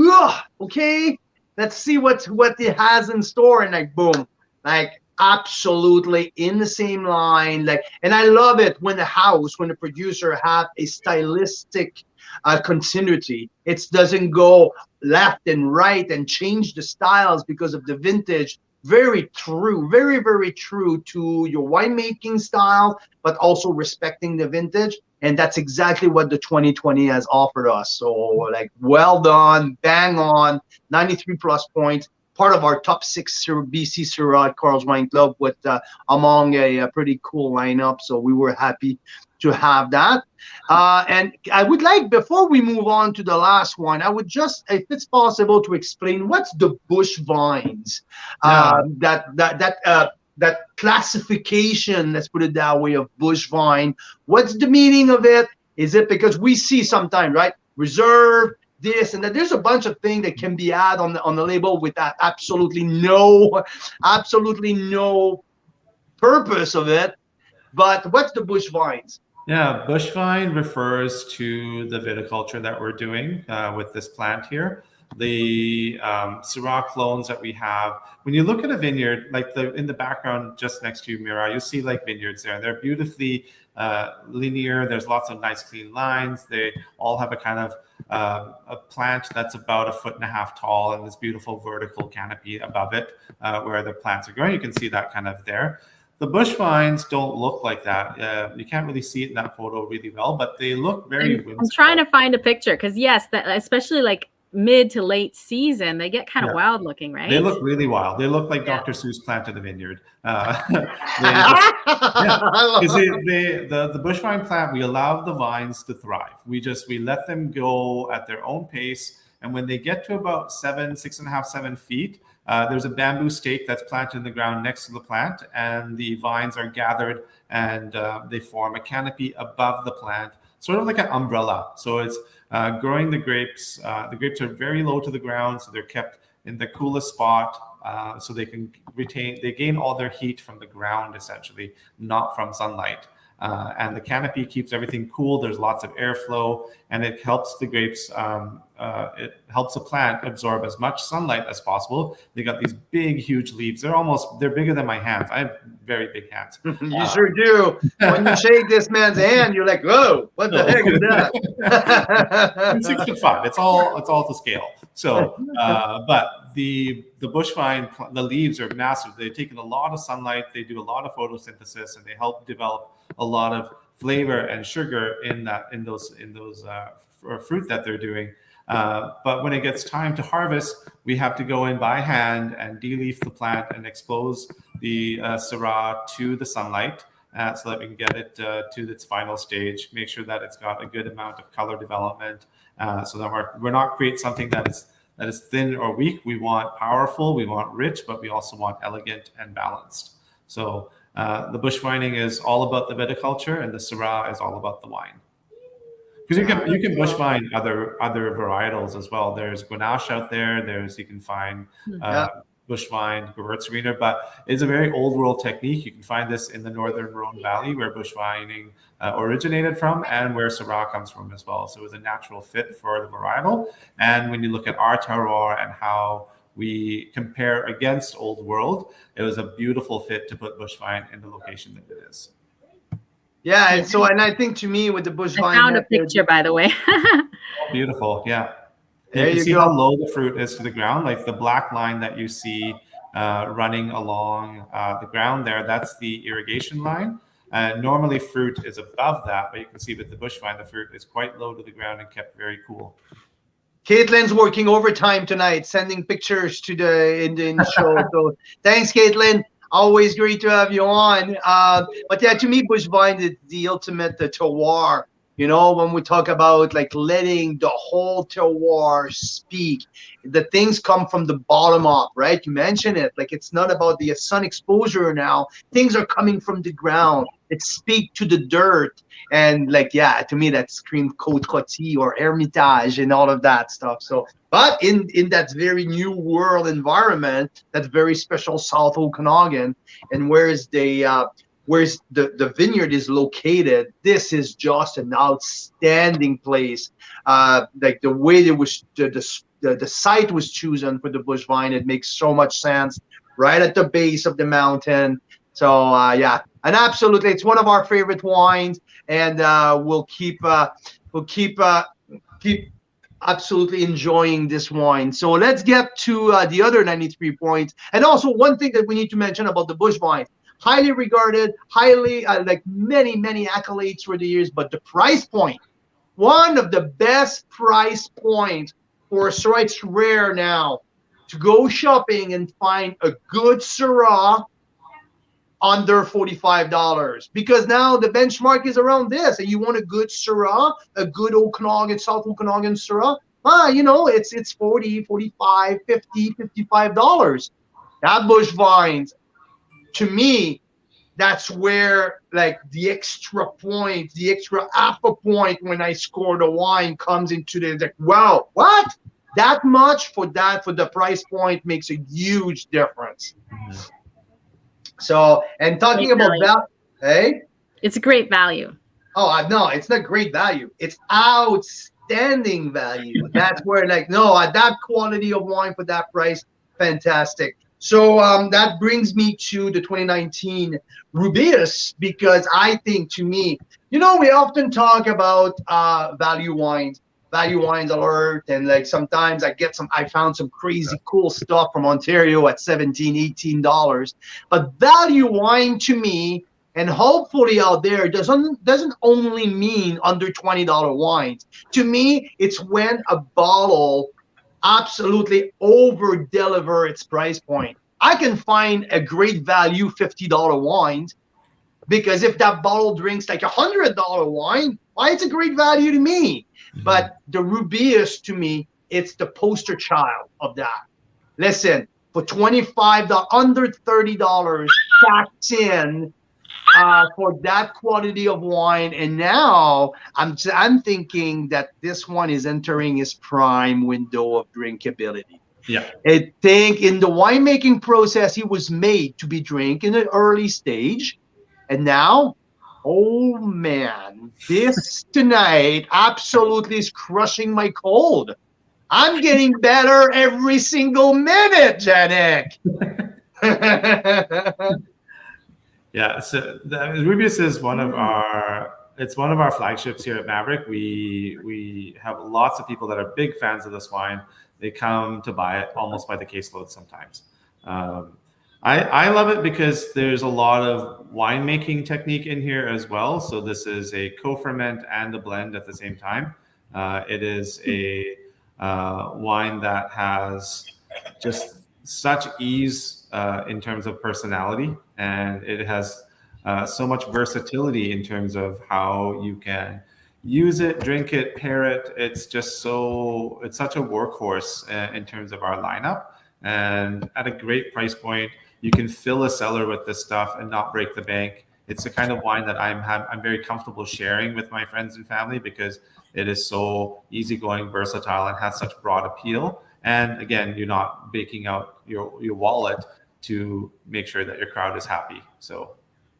okay, let's see what it has in store, and like, boom, like absolutely in the same line, like, and I love it when the producer have a stylistic continuity. It doesn't go left and right and change the styles because of the vintage. Very true, very, very true to your winemaking style, but also respecting the vintage. And that's exactly what the 2020 has offered us. So like, well done, bang on, 93 plus points. Part of our top 6 BC Syrah at Carl's Wine Club, with among a pretty cool lineup. So we were happy to have that. And I would like, before we move on to the last one, I would just, if it's possible, to explain what's the bush vines, that classification, let's put it that way, of bush vine. What's the meaning of it? Is it because we see sometimes, right, reserve, this and that? There's a bunch of things that can be added on the label with that absolutely no purpose of it. But what's the bush vines? Yeah, bush vine refers to the viticulture that we're doing with this plant here. The Syrah clones that we have, when you look at a vineyard, like in the background just next to you, Mira, you'll see like vineyards there. They're beautifully linear. There's lots of nice clean lines. They all have a kind of a plant that's about 1.5 feet tall and this beautiful vertical canopy above it where the plants are growing. You can see that kind of there. The bush vines don't look like that. You can't really see it in that photo really well, but they look very whimsical. I'm trying to find a picture because, yes, that especially like mid to late season, they get kind of wild looking, right? They look really wild. They look like Dr. Seuss planted a vineyard. The bush vine plant, we allow the vines to thrive. We let them go at their own pace. And when they get to about 6.5, 7 feet, there's a bamboo stake that's planted in the ground next to the plant, and the vines are gathered and they form a canopy above the plant, sort of like an umbrella. So it's growing the grapes. The grapes are very low to the ground, so they're kept in the coolest spot, so they can gain all their heat from the ground, essentially, not from sunlight. And the canopy keeps everything cool. There's lots of airflow, and it helps the grapes. It helps the plant absorb as much sunlight as possible. They got these big, huge leaves. They're bigger than my hands. I have very big hands. You sure do. When you shake this man's hand, you're like, whoa, what the heck is that? I'm 6'5". It's all to scale. So, but the bush vine, the leaves are massive. They've taken a lot of sunlight. They do a lot of photosynthesis, and they help develop a lot of flavor and sugar in those fruit that they're doing. But when it gets time to harvest, we have to go in by hand and de-leaf the plant and expose the Syrah to the sunlight so that we can get it to its final stage. Make sure that it's got a good amount of color development, so that we're not create something that is thin or weak. We want powerful, we want rich, but we also want elegant and balanced. So the bush vining is all about the viticulture, and the Syrah is all about the wine. Because you can bush vine other varietals as well. There's Grenache out there. You can find bush vine Gewürztraminer, but it's a very old world technique. You can find this in the northern Rhone Valley, where bush vining originated from, and where Syrah comes from as well. So it was a natural fit for the varietal. And when you look at our terroir and how we compare against old world, it was a beautiful fit to put bush vine in the location that it is. Yeah, and I think, to me, with the bush vine, I found a picture, by the way. Beautiful, yeah. There you can see go. how low the fruit is to the ground. Like the black line that you see running along the ground there, that's the irrigation line. Normally fruit is above that, but you can see with the bush vine, the fruit is quite low to the ground and kept very cool. Caitlin's working overtime tonight, sending pictures to in the show. So thanks, Caitlin. Always great to have you on. But yeah, to me, bush vine is the ultimate terroir. You know, when we talk about like letting the whole terroir speak, the things come from the bottom up, right? You mentioned it. Like it's not about the sun exposure now. Things are coming from the ground. It speak to the dirt. And like, yeah, to me, that screamed Côte Coty or Hermitage and all of that stuff. So, but in that very new world environment, that very special South Okanagan, and where's the vineyard is located, this is just an outstanding place. Like the way it was, the site was chosen for the bush vine, it makes so much sense. Right at the base of the mountain. So yeah, and absolutely, it's one of our favorite wines, and we'll keep absolutely enjoying this wine. So let's get to the other 93 points. And also one thing that we need to mention about the bush vine, highly regarded, highly like many accolades for the years, but the price point, one of the best price points for a Syrah. It's rare now to go shopping and find a good Syrah under $45, because now the benchmark is around this, and you want a good Syrah, a good Okanagan, South Okanagan Syrah, you know, it's $40, $45, $50, $55. That bush vines, to me, that's where like the extra point, the extra half a point when I score the wine comes into the, like, wow, what? That much for the price point makes a huge difference. Mm-hmm. So, and talking great about value. that, hey? It's a great value. Oh, no, it's not great value. It's outstanding value. That's where, like, no, that quality of wine for that price, fantastic. So that brings me to the 2019 Rubeus, because I think, to me, you know, we often talk about value wines alert, and like sometimes I found some crazy cool stuff from Ontario at $17, $18. But value wine to me, and hopefully out there, doesn't only mean under $20 wines. To me, it's when a bottle absolutely over deliver its price point. I can find a great value $50 wine, because if that bottle drinks like $100 wine, why, it's a great value to me. Mm-hmm. But the Rubeus, to me, it's the poster child of that. Listen, for $25, under $30 tacked in for that quality of wine, and now I'm thinking that this one is entering its prime window of drinkability. Yeah, I think in the winemaking process, it was made to be drank in an early stage, and now, oh man, this tonight absolutely is crushing my cold. I'm getting better every single minute, Janek. Yeah, so the Rubeus is one of our flagships here at Maverick. We have lots of people that are big fans of this wine. They come to buy it almost by the caseload sometimes. I love it because there's a lot of winemaking technique in here as well. So this is a co-ferment and a blend at the same time. It is a wine that has just such ease in terms of personality, and it has so much versatility in terms of how you can use it, drink it, pair it. It's such a workhorse in terms of our lineup, and at a great price point. You can fill a cellar with this stuff and not break the bank. It's the kind of wine that I'm very comfortable sharing with my friends and family, because it is so easygoing, versatile, and has such broad appeal. And again, you're not baking out your wallet to make sure that your crowd is happy. So,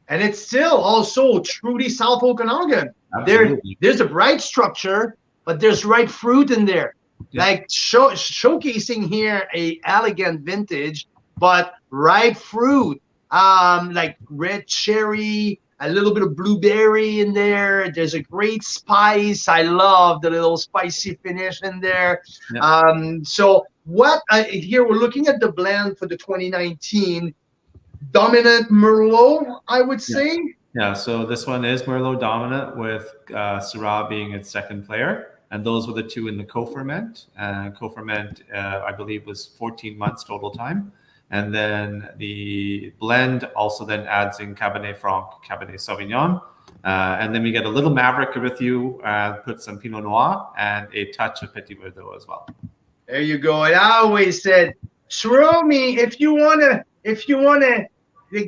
and it's still also truly South Okanagan. There's a bright structure, but there's ripe fruit in there. Yeah. Like showcasing here a elegant vintage, but ripe fruit, like red cherry, a little bit of blueberry in there. There's a great spice. I love the little spicy finish in there. Yeah. So what here we're looking at the blend for the 2019 dominant Merlot, I would say. Yeah. So this one is Merlot dominant, with Syrah being its second player, and those were the two in the co-ferment. Co-ferment, I believe, was 14 months total time. And then the blend also then adds in Cabernet Franc, Cabernet Sauvignon. And then we get a little Maverick with you, put some Pinot Noir and a touch of Petit Verdot as well. There you go. And I always said, throw me, if you wanna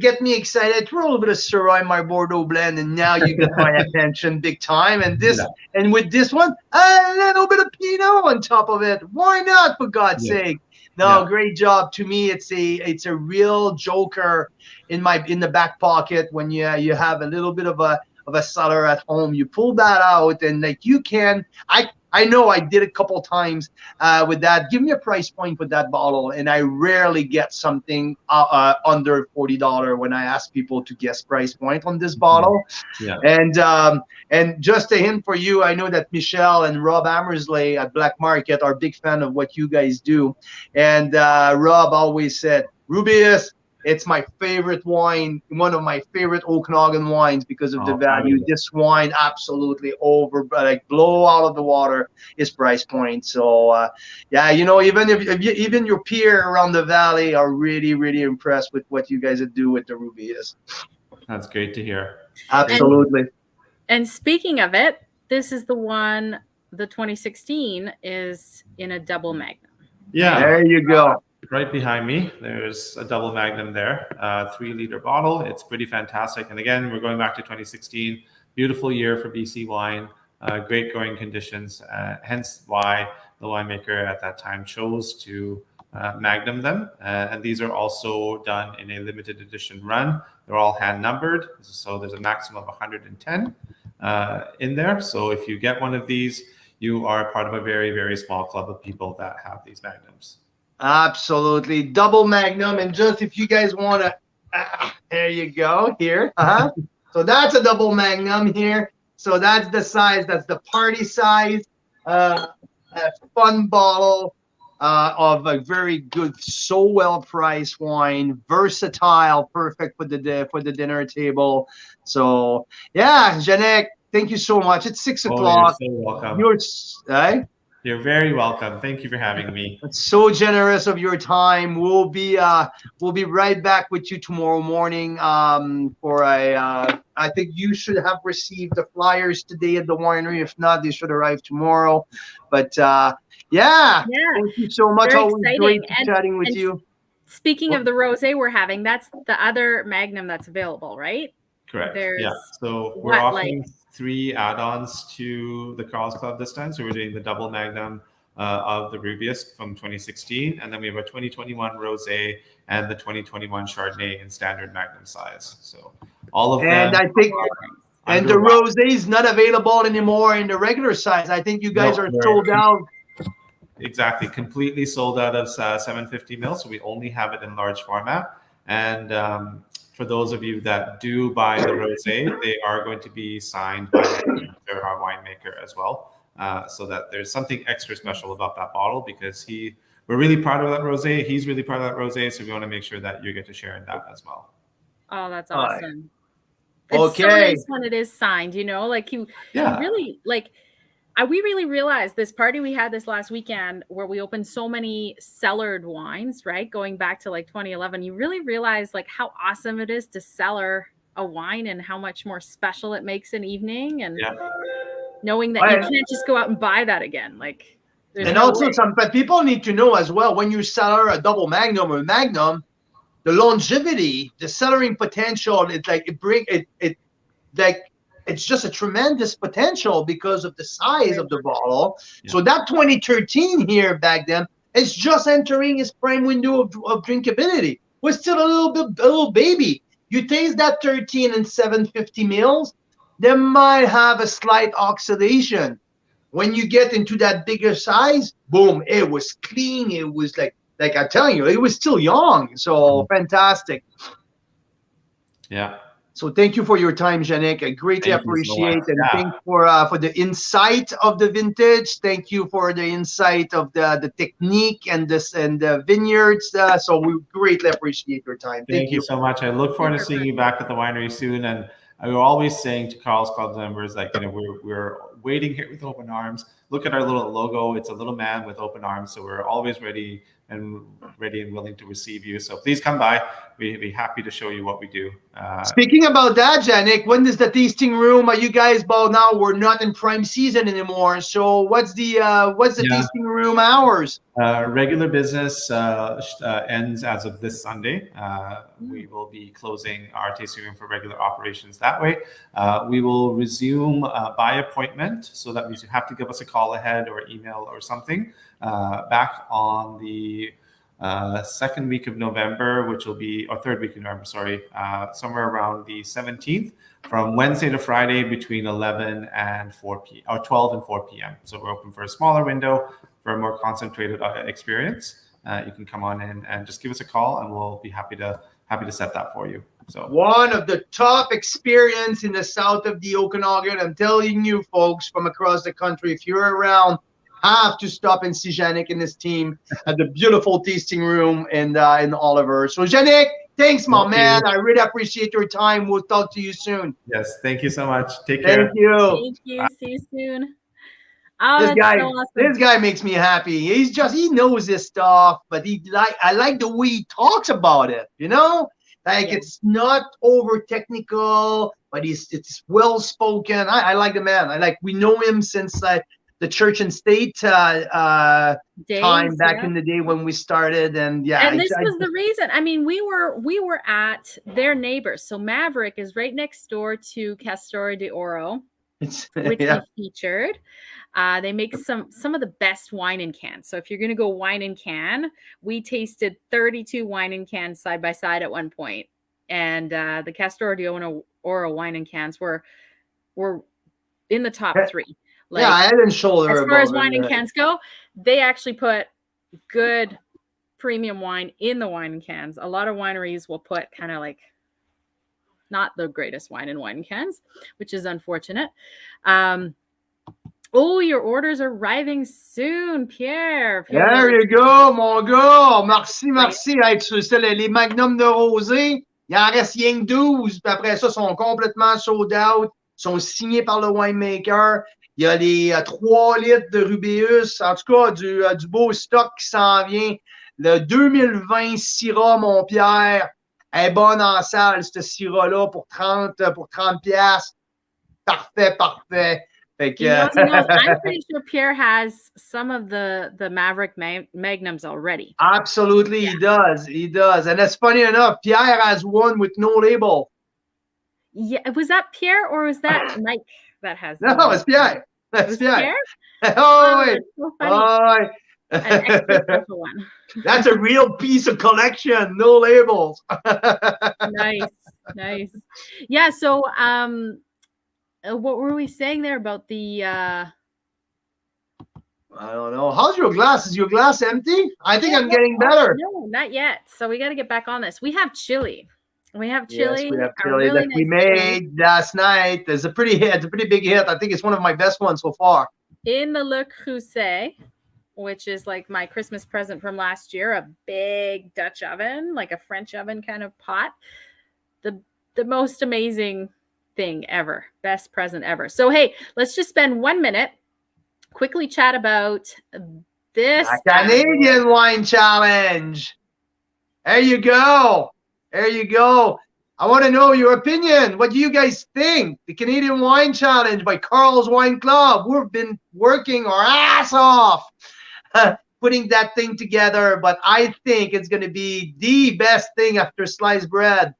get me excited, throw a little bit of Syrah in my Bordeaux blend, and now you get my attention big time. And and with this one, a little bit of Pinot on top of it. Why not, for God's sake? No, great job. To me, it's a real joker in the back pocket when you have a little bit of a cellar at home. You pull that out, and like you can. I know I did a couple times with that. Give me a price point with that bottle, and I rarely get something under $40 when I ask people to guess price point on this bottle. Yeah. And just a hint for you, I know that Michelle and Rob Amersley at Black Market are big fan of what you guys do. And Rob always said, Rubius, it's my favorite wine, one of my favorite Okanagan wines because of the value. This wine absolutely blow out of the water is price point. So yeah, even your peer around the valley are really, really impressed with what you guys do with the Rubius. That's great to hear. Absolutely. And speaking of it, this is the one, the 2016 is in a double Magnum. Yeah. There you go. Right behind me, there's a double Magnum there, 3-liter bottle. It's pretty fantastic. And again, we're going back to 2016. Beautiful year for BC wine, great growing conditions, hence why the winemaker at that time chose to Magnum them. And these are also done in a limited edition run. They're all hand numbered. So there's a maximum of 110 in there. So if you get one of these, you are part of a very, very small club of people that have these Magnums. Absolutely. Double Magnum. And just if you guys want to, there you go here. So that's a double Magnum here. So that's the size. That's the party size. A fun bottle of a very good, so well-priced wine. Versatile, perfect for the dinner table. So yeah, Janek, thank you so much. It's 6 o'clock. You're so welcome. You're very welcome. Thank you for having me. It's so generous of your time. We'll be right back with you tomorrow morning for I think you should have received the flyers today at the winery. If not, they should arrive tomorrow. But yeah, thank you so much. Very always exciting. great chatting with you. Speaking of the rosé we're having, that's the other Magnum that's available, right? Correct. So we're offering 3 add-ons to the Carl's Club this time. So we're doing the double Magnum of the Rubius from 2016, and then we have a 2021 Rosé and the 2021 Chardonnay in standard Magnum size. So all of them. And I think, and the Rosé is not available anymore in the regular size. I think you guys are sold out. Exactly, completely sold out of 750 ml. So we only have it in large format. And for those of you that do buy the rosé, they are going to be signed by our winemaker as well, so that there's something extra special about that bottle because we're really proud of that rosé. He's really proud of that rosé, so we want to make sure that you get to share in that as well. Oh, that's awesome! It's so nice when it is signed. Like you really like. We really realized this party we had this last weekend where we opened so many cellared wines, right? Going back to like 2011, you really realize like how awesome it is to cellar a wine and how much more special it makes an evening. And knowing that you can't just go out and buy that again. Like, and also but people need to know as well, when you cellar a double Magnum or Magnum, the longevity, the cellaring potential, it's like it's just a tremendous potential because of the size of the bottle. Yeah. So that 2013 here back then is just entering its prime window of drinkability. We're still a little baby. You taste that 13 and 750 mils, they might have a slight oxidation. When you get into that bigger size, boom, it was clean. It was like I'm telling you, it was still young. So fantastic. Yeah. So thank you for your time, Janek. I greatly appreciate and thank for the insight of the vintage. Thank you for the insight of the technique and the vineyards. So we greatly appreciate your time. Thank you so much. I look forward to seeing you back at the winery soon. And I was always saying to Carl's Club members, like, we're waiting here with open arms. look at our little logo. It's a little man with open arms. So we're always ready and willing to receive you. So please come by. We'd be happy to show you what we do. Speaking about that, Janik, when is the tasting room? Are you guys, well, now we're not in prime season anymore. So what's the tasting room hours? Regular business ends as of this Sunday. We will be closing our tasting room for regular operations that way. We will resume by appointment, so that means you have to give us a call ahead or email or something, back on the second week of November, which will be, or third week of November, sorry, somewhere around the 17th, from Wednesday to Friday between 11 and 4 p.m. or 12 and 4 p.m. So we're open for a smaller window for a more concentrated experience. You can come on in and just give us a call, and we'll be happy to set that for you. So one of the top experience in the south of the Okanagan. I'm telling you, folks from across the country, if you're around, have to stop and see Janik and his team at the beautiful tasting room in Oliver. So Janik, thanks, my man. I really appreciate your time. We'll talk to you soon. Yes, thank you so much. Take care. Thank you. Thank you. Bye. See you soon. Oh, this guy, so awesome. This guy makes me happy. He knows his stuff, but I like the way he talks about it. You know, like it's not over technical, but it's well spoken. I like the man. We know him since the church and state time back in the day when we started, and this was the reason. I mean, we were at their neighbors. So Maverick is right next door to Castor de Oro, which we featured. They make some of the best wine in cans. So if you're going to go wine in can, we tasted 32 wine in cans side by side at one point. And the Castor de Oro wine in cans were in the top 3. I didn't shoulder. As far as wine in cans go, they actually put good premium wine in the wine in cans. A lot of wineries will put kind of like not the greatest wine in cans, which is unfortunate. Oh, your orders are arriving soon, Pierre. There you go, mon gars. Merci. Hey, tu sais, les Magnums de rosé, il en reste rien que 12. Puis après ça, sont complètement sold out. Sont signés par le winemaker. Il y a les 3 litres de Rubéus. En tout cas, du beau stock qui s'en vient. Le 2020 Syrah, mon Pierre, est bonne en salle, ce Syrah-là, pour 30 piastres. Parfait. Like, I'm pretty sure Pierre has some of the Maverick Magnums already. Absolutely, he does. And that's funny enough, Pierre has one with no label. Yeah, was that Pierre or was that Mike that has? No, it's Pierre. That's Pierre. Oh, so funny. An extra special one. That's a real piece of collection, no labels. Nice. Yeah, so what were we saying there about the I don't know. How's your glass? Is your glass empty? I think I'm getting better. No, not yet. So we got to get back on this. We have chili. Yes, we have chili that we made last night. It's a pretty big hit. I think it's one of my best ones so far. In the Le Creuset, which is like my Christmas present from last year, a big Dutch oven, like a French oven kind of pot. The most amazing thing ever. Best present ever. So, hey, let's just spend 1 minute, quickly chat about this Canadian Wine Challenge. There you go. I want to know your opinion. What do you guys think? The Canadian Wine Challenge by Carl's Wine Club. We've been working our ass off putting that thing together, but I think it's going to be the best thing after sliced bread.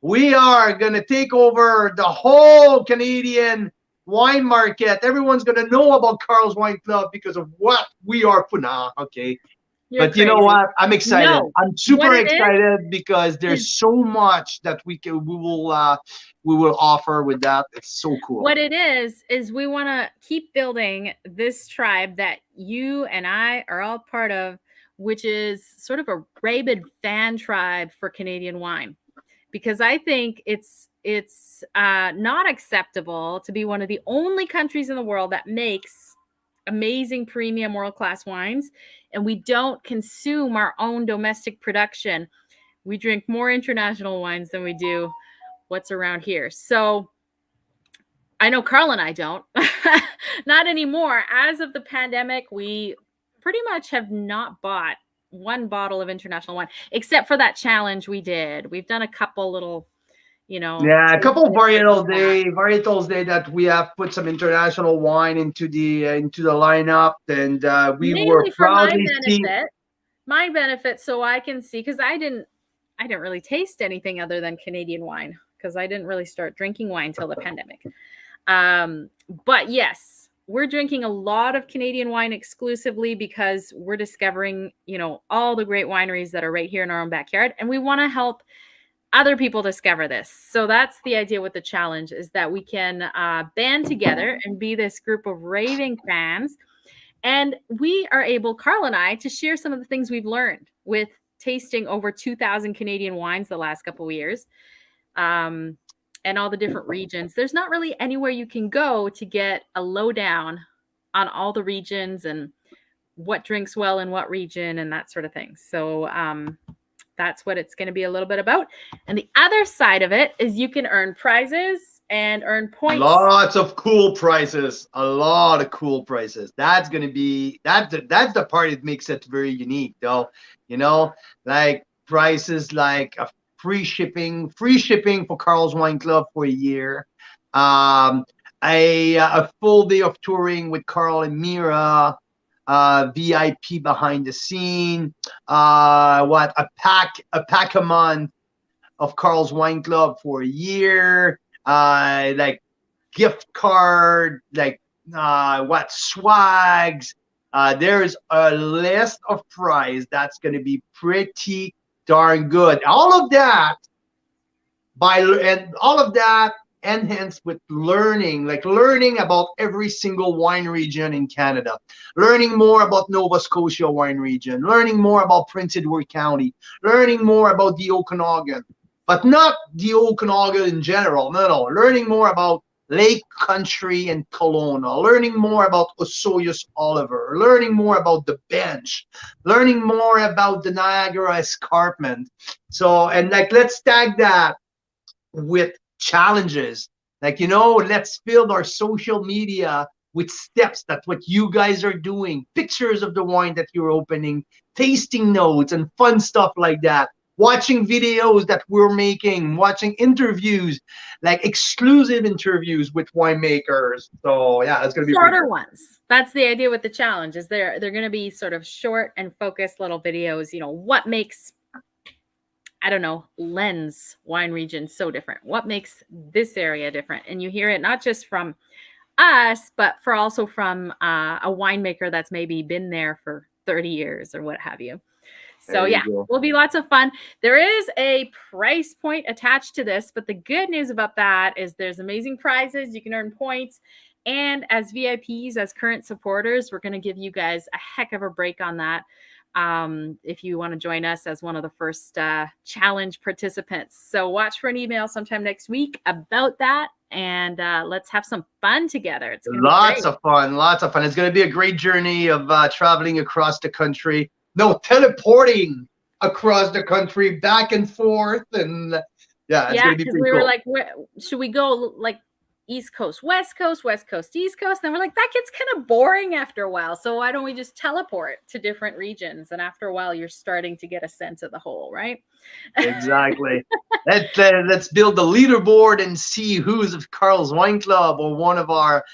We are going to take over the whole Canadian wine market. Everyone's going to know about Carl's Wine Club because of what we are putting on. Okay. You're but crazy. You know what? I'm excited. No. I'm super excited because there's so much that we will offer with that. It's so cool. What it is we want to keep building this tribe that you and I are all part of, which is sort of a rabid fan tribe for Canadian wine. Because I think it's not acceptable to be one of the only countries in the world that makes amazing premium world-class wines, and we don't consume our own domestic production. We drink more international wines than we do what's around here. So I know Carl and I don't. Not anymore. As of the pandemic, we pretty much have not bought one bottle of international wine, except for that challenge we did. We've done a couple little, Yeah, a couple of varietals day that we have put some international wine into the lineup, and we were mainly for proudly my benefit, so I can see, because I didn't really taste anything other than Canadian wine, because I didn't really start drinking wine till the pandemic. But yes, we're drinking a lot of Canadian wine exclusively because we're discovering, all the great wineries that are right here in our own backyard, and we want to help other people discover this. So that's the idea with the challenge, is that we can band together and be this group of raving fans. And we are able, Carl and I, to share some of the things we've learned with tasting over 2,000 Canadian wines the last couple of years, and all the different regions. There's not really anywhere you can go to get a lowdown on all the regions and what drinks well in what region and that sort of thing. So that's what it's going to be a little bit about. And the other side of it is you can earn prizes and earn points. Lots of cool prizes. A lot of cool prizes. That's going to be, that's the part that makes it very unique, though. Like prices like a free shipping for Carl's Wine Club for a year. A full day of touring with Carl and Mira. VIP behind the scene, a pack a month of Carl's Wine Club for a year, like gift card, like swags. There's a list of prize that's going to be pretty darn good. All of that enhanced with learning about every single wine region in Canada, learning more about Nova Scotia wine region, learning more about Prince Edward County, learning more about the Okanagan, but not the Okanagan in general. No, learning more about Lake Country and Kelowna, learning more about Osoyoos Oliver, learning more about the Bench, learning more about the Niagara Escarpment. So, and let's tag that with challenges, let's build our social media with steps. That's what you guys are doing. Pictures of the wine that you're opening, tasting notes, and fun stuff like that. Watching videos that we're making, watching interviews, like exclusive interviews with winemakers. So yeah, it's gonna be shorter ones. That's the idea with the challenge. Is they're gonna be sort of short and focused little videos. What makes, I don't know, Lens wine region so different? What makes this area different? And you hear it not just from us, but also from a winemaker that's maybe been there for 30 years or what have you. So yeah, will be lots of fun. There is a price point attached to this, but the good news about that is there's amazing prizes. You can earn points. And as VIPs, as current supporters, we're going to give you guys a heck of a break on that. If you want to join us as one of the first challenge participants. So watch for an email sometime next week about that, and let's have some fun together. It's lots of fun. It's going to be a great journey of traveling across the country. No, teleporting across the country, back and forth, and yeah, it's going to be pretty we cool. Were like, should we go like East Coast, West Coast, West Coast, East Coast? And we're like, that gets kind of boring after a while. So why don't we just teleport to different regions? And after a while, you're starting to get a sense of the whole, right? Exactly. Let's build the leaderboard and see who's of Carl's Wine Club or one of our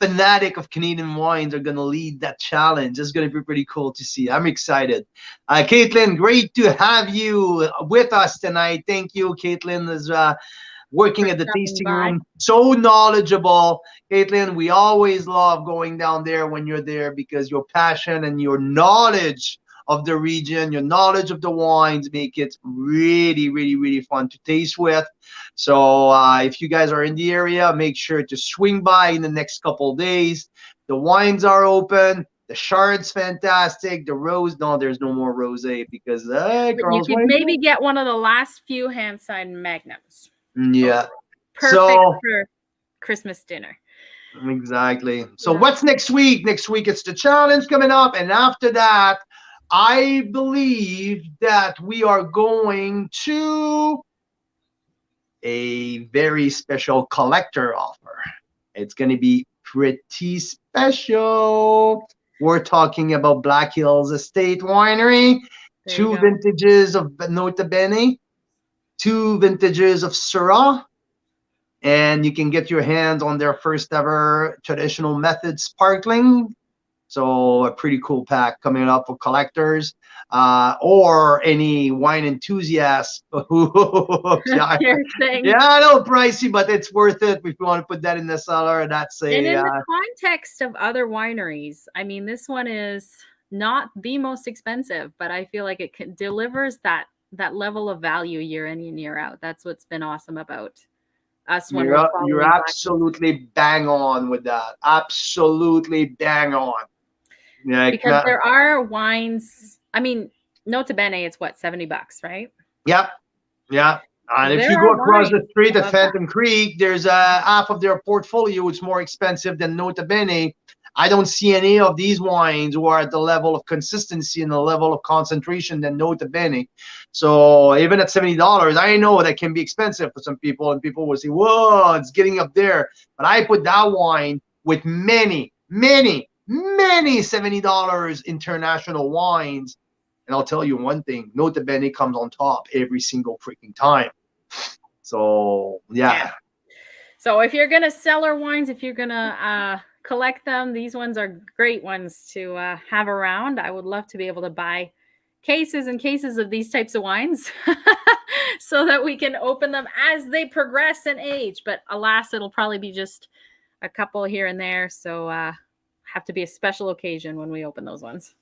fanatic of Canadian wines are going to lead that challenge. It's going to be pretty cool to see. I'm excited. Caitlin, great to have you with us tonight. Thank you. Caitlin is working at the tasting room, so knowledgeable. Caitlin, we always love going down there when you're there because your passion and your knowledge of the region, your knowledge of the wines make it really, really, really fun to taste with. So if you guys are in the area, make sure to swing by in the next couple of days. The wines are open. The Chard's fantastic. The rose, no, there's no more rosé because you could maybe get one of the last few hand-signed Magnums. Yeah. Perfect for Christmas dinner. Exactly. So what's next week? Next week it's the challenge coming up, and after that, I believe that we are going to a very special collector offer. It's going to be pretty special. We're talking about Black Hills Estate Winery, There you 2 go. vintages of Nota Bene, 2 vintages of Syrah, and you can get your hands on their first ever traditional method sparkling. So a pretty cool pack coming up for collectors or any wine enthusiasts. Yeah, Seriously. a little pricey, but it's worth it if you want to put that in the cellar. That's And in a the context of other wineries, I mean, this one is not the most expensive, but I feel like it delivers that level of value year in and year out. That's what's been awesome about us when we're following you're Black absolutely bang on with that. Absolutely bang on. Yeah, because there are wines. I mean, Nota Bene, it's what, $70, right? Yep. Yeah. And if There you go are across the wines street at above that. Phantom Creek, there's half of their portfolio is more expensive than Nota Bene. I don't see any of these wines who are at the level of consistency and the level of concentration than Nota Bene. So even at $70, I know that can be expensive for some people, and people will say, whoa, it's getting up there. But I put that wine with many, many, many $70 international wines. And I'll tell you one thing, Nota Bene comes on top every single freaking time. So, yeah. So if you're going to sell our wines, if you're going to collect them, these ones are great ones to have around. I would love to be able to buy cases and cases of these types of wines so that we can open them as they progress in age. But alas, it'll probably be just a couple here and there. So have to be a special occasion when we open those ones.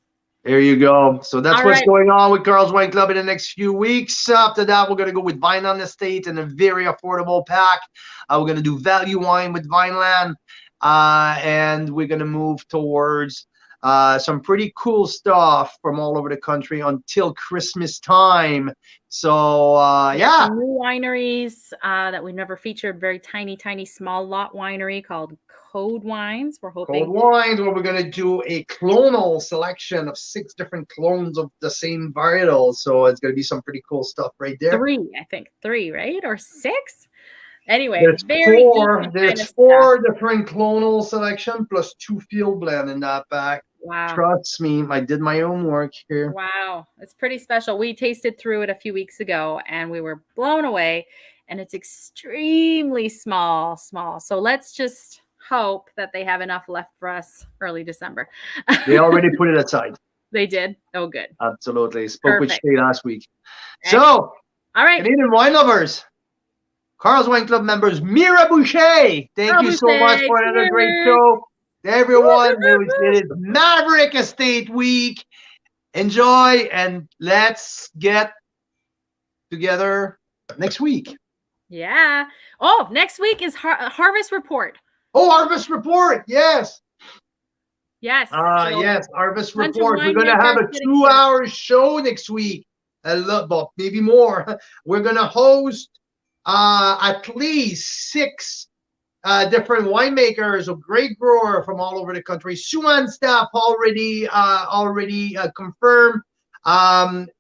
There you go. So that's All what's right. going on with Carl's Wine Club in the next few weeks. After that, we're going to go with Vine on the Estate in a very affordable pack. We're going to do value wine with Vineland. And we're going to move towards some pretty cool stuff from all over the country until Christmas time. So, yeah. Some new wineries that we've never featured. Very tiny, small lot winery called Code Wines. We're hoping. Code Wines, where we're going to do a clonal selection of 6 different clones of the same varietal. So it's going to be some pretty cool stuff right there. 3, I think. 3, right? Or 6? Anyway, there's very 4. There's 4 different clonal selection plus 2 field blend in that pack. Wow. Trust me, I did my own work here. Wow. It's pretty special. We tasted through it a few weeks ago and we were blown away. And it's extremely small. So let's just hope that they have enough left for us early December. They already put it aside. They did? Oh, good. Absolutely. Spoke with Shay last week. Excellent. So, all right. Canadian wine lovers, Carl's Wine Club members, Mira Boucher, thank you so much for another great show. To everyone, it is Maverick Estate Week. Enjoy, and let's get together next week. Yeah. Oh, next week is Harvest Report. Oh, Harvest Report. Yes. Yes. Yes, Harvest Report. We're going to have a 2-hour show next week. Well, maybe more. We're going to host at least 6 different winemakers or grape grower from all over the country. Suan staff already confirmed.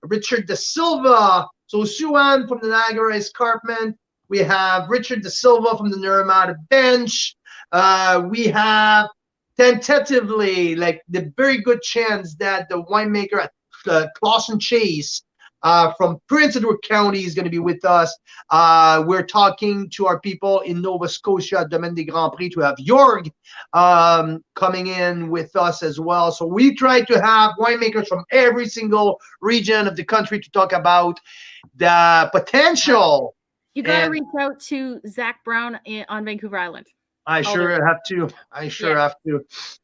Richard De Silva. So Suan from the Niagara Escarpment. We have Richard De Silva from the Naramata Bench. We have tentatively, like, the very good chance that the winemaker at Clausen Chase from Prince Edward County is going to be with us. We're talking to our people in Nova Scotia at Domaine des Grands Prix to have Jorg coming in with us as well. So we try to have winemakers from every single region of the country to talk about the potential. You got to reach out to Zach Brown on Vancouver Island. I sure have to.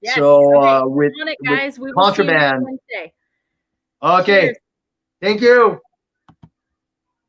Yes. So okay. with it, guys. With we will Contraband. see you Wednesday. Okay. Cheers. Thank you.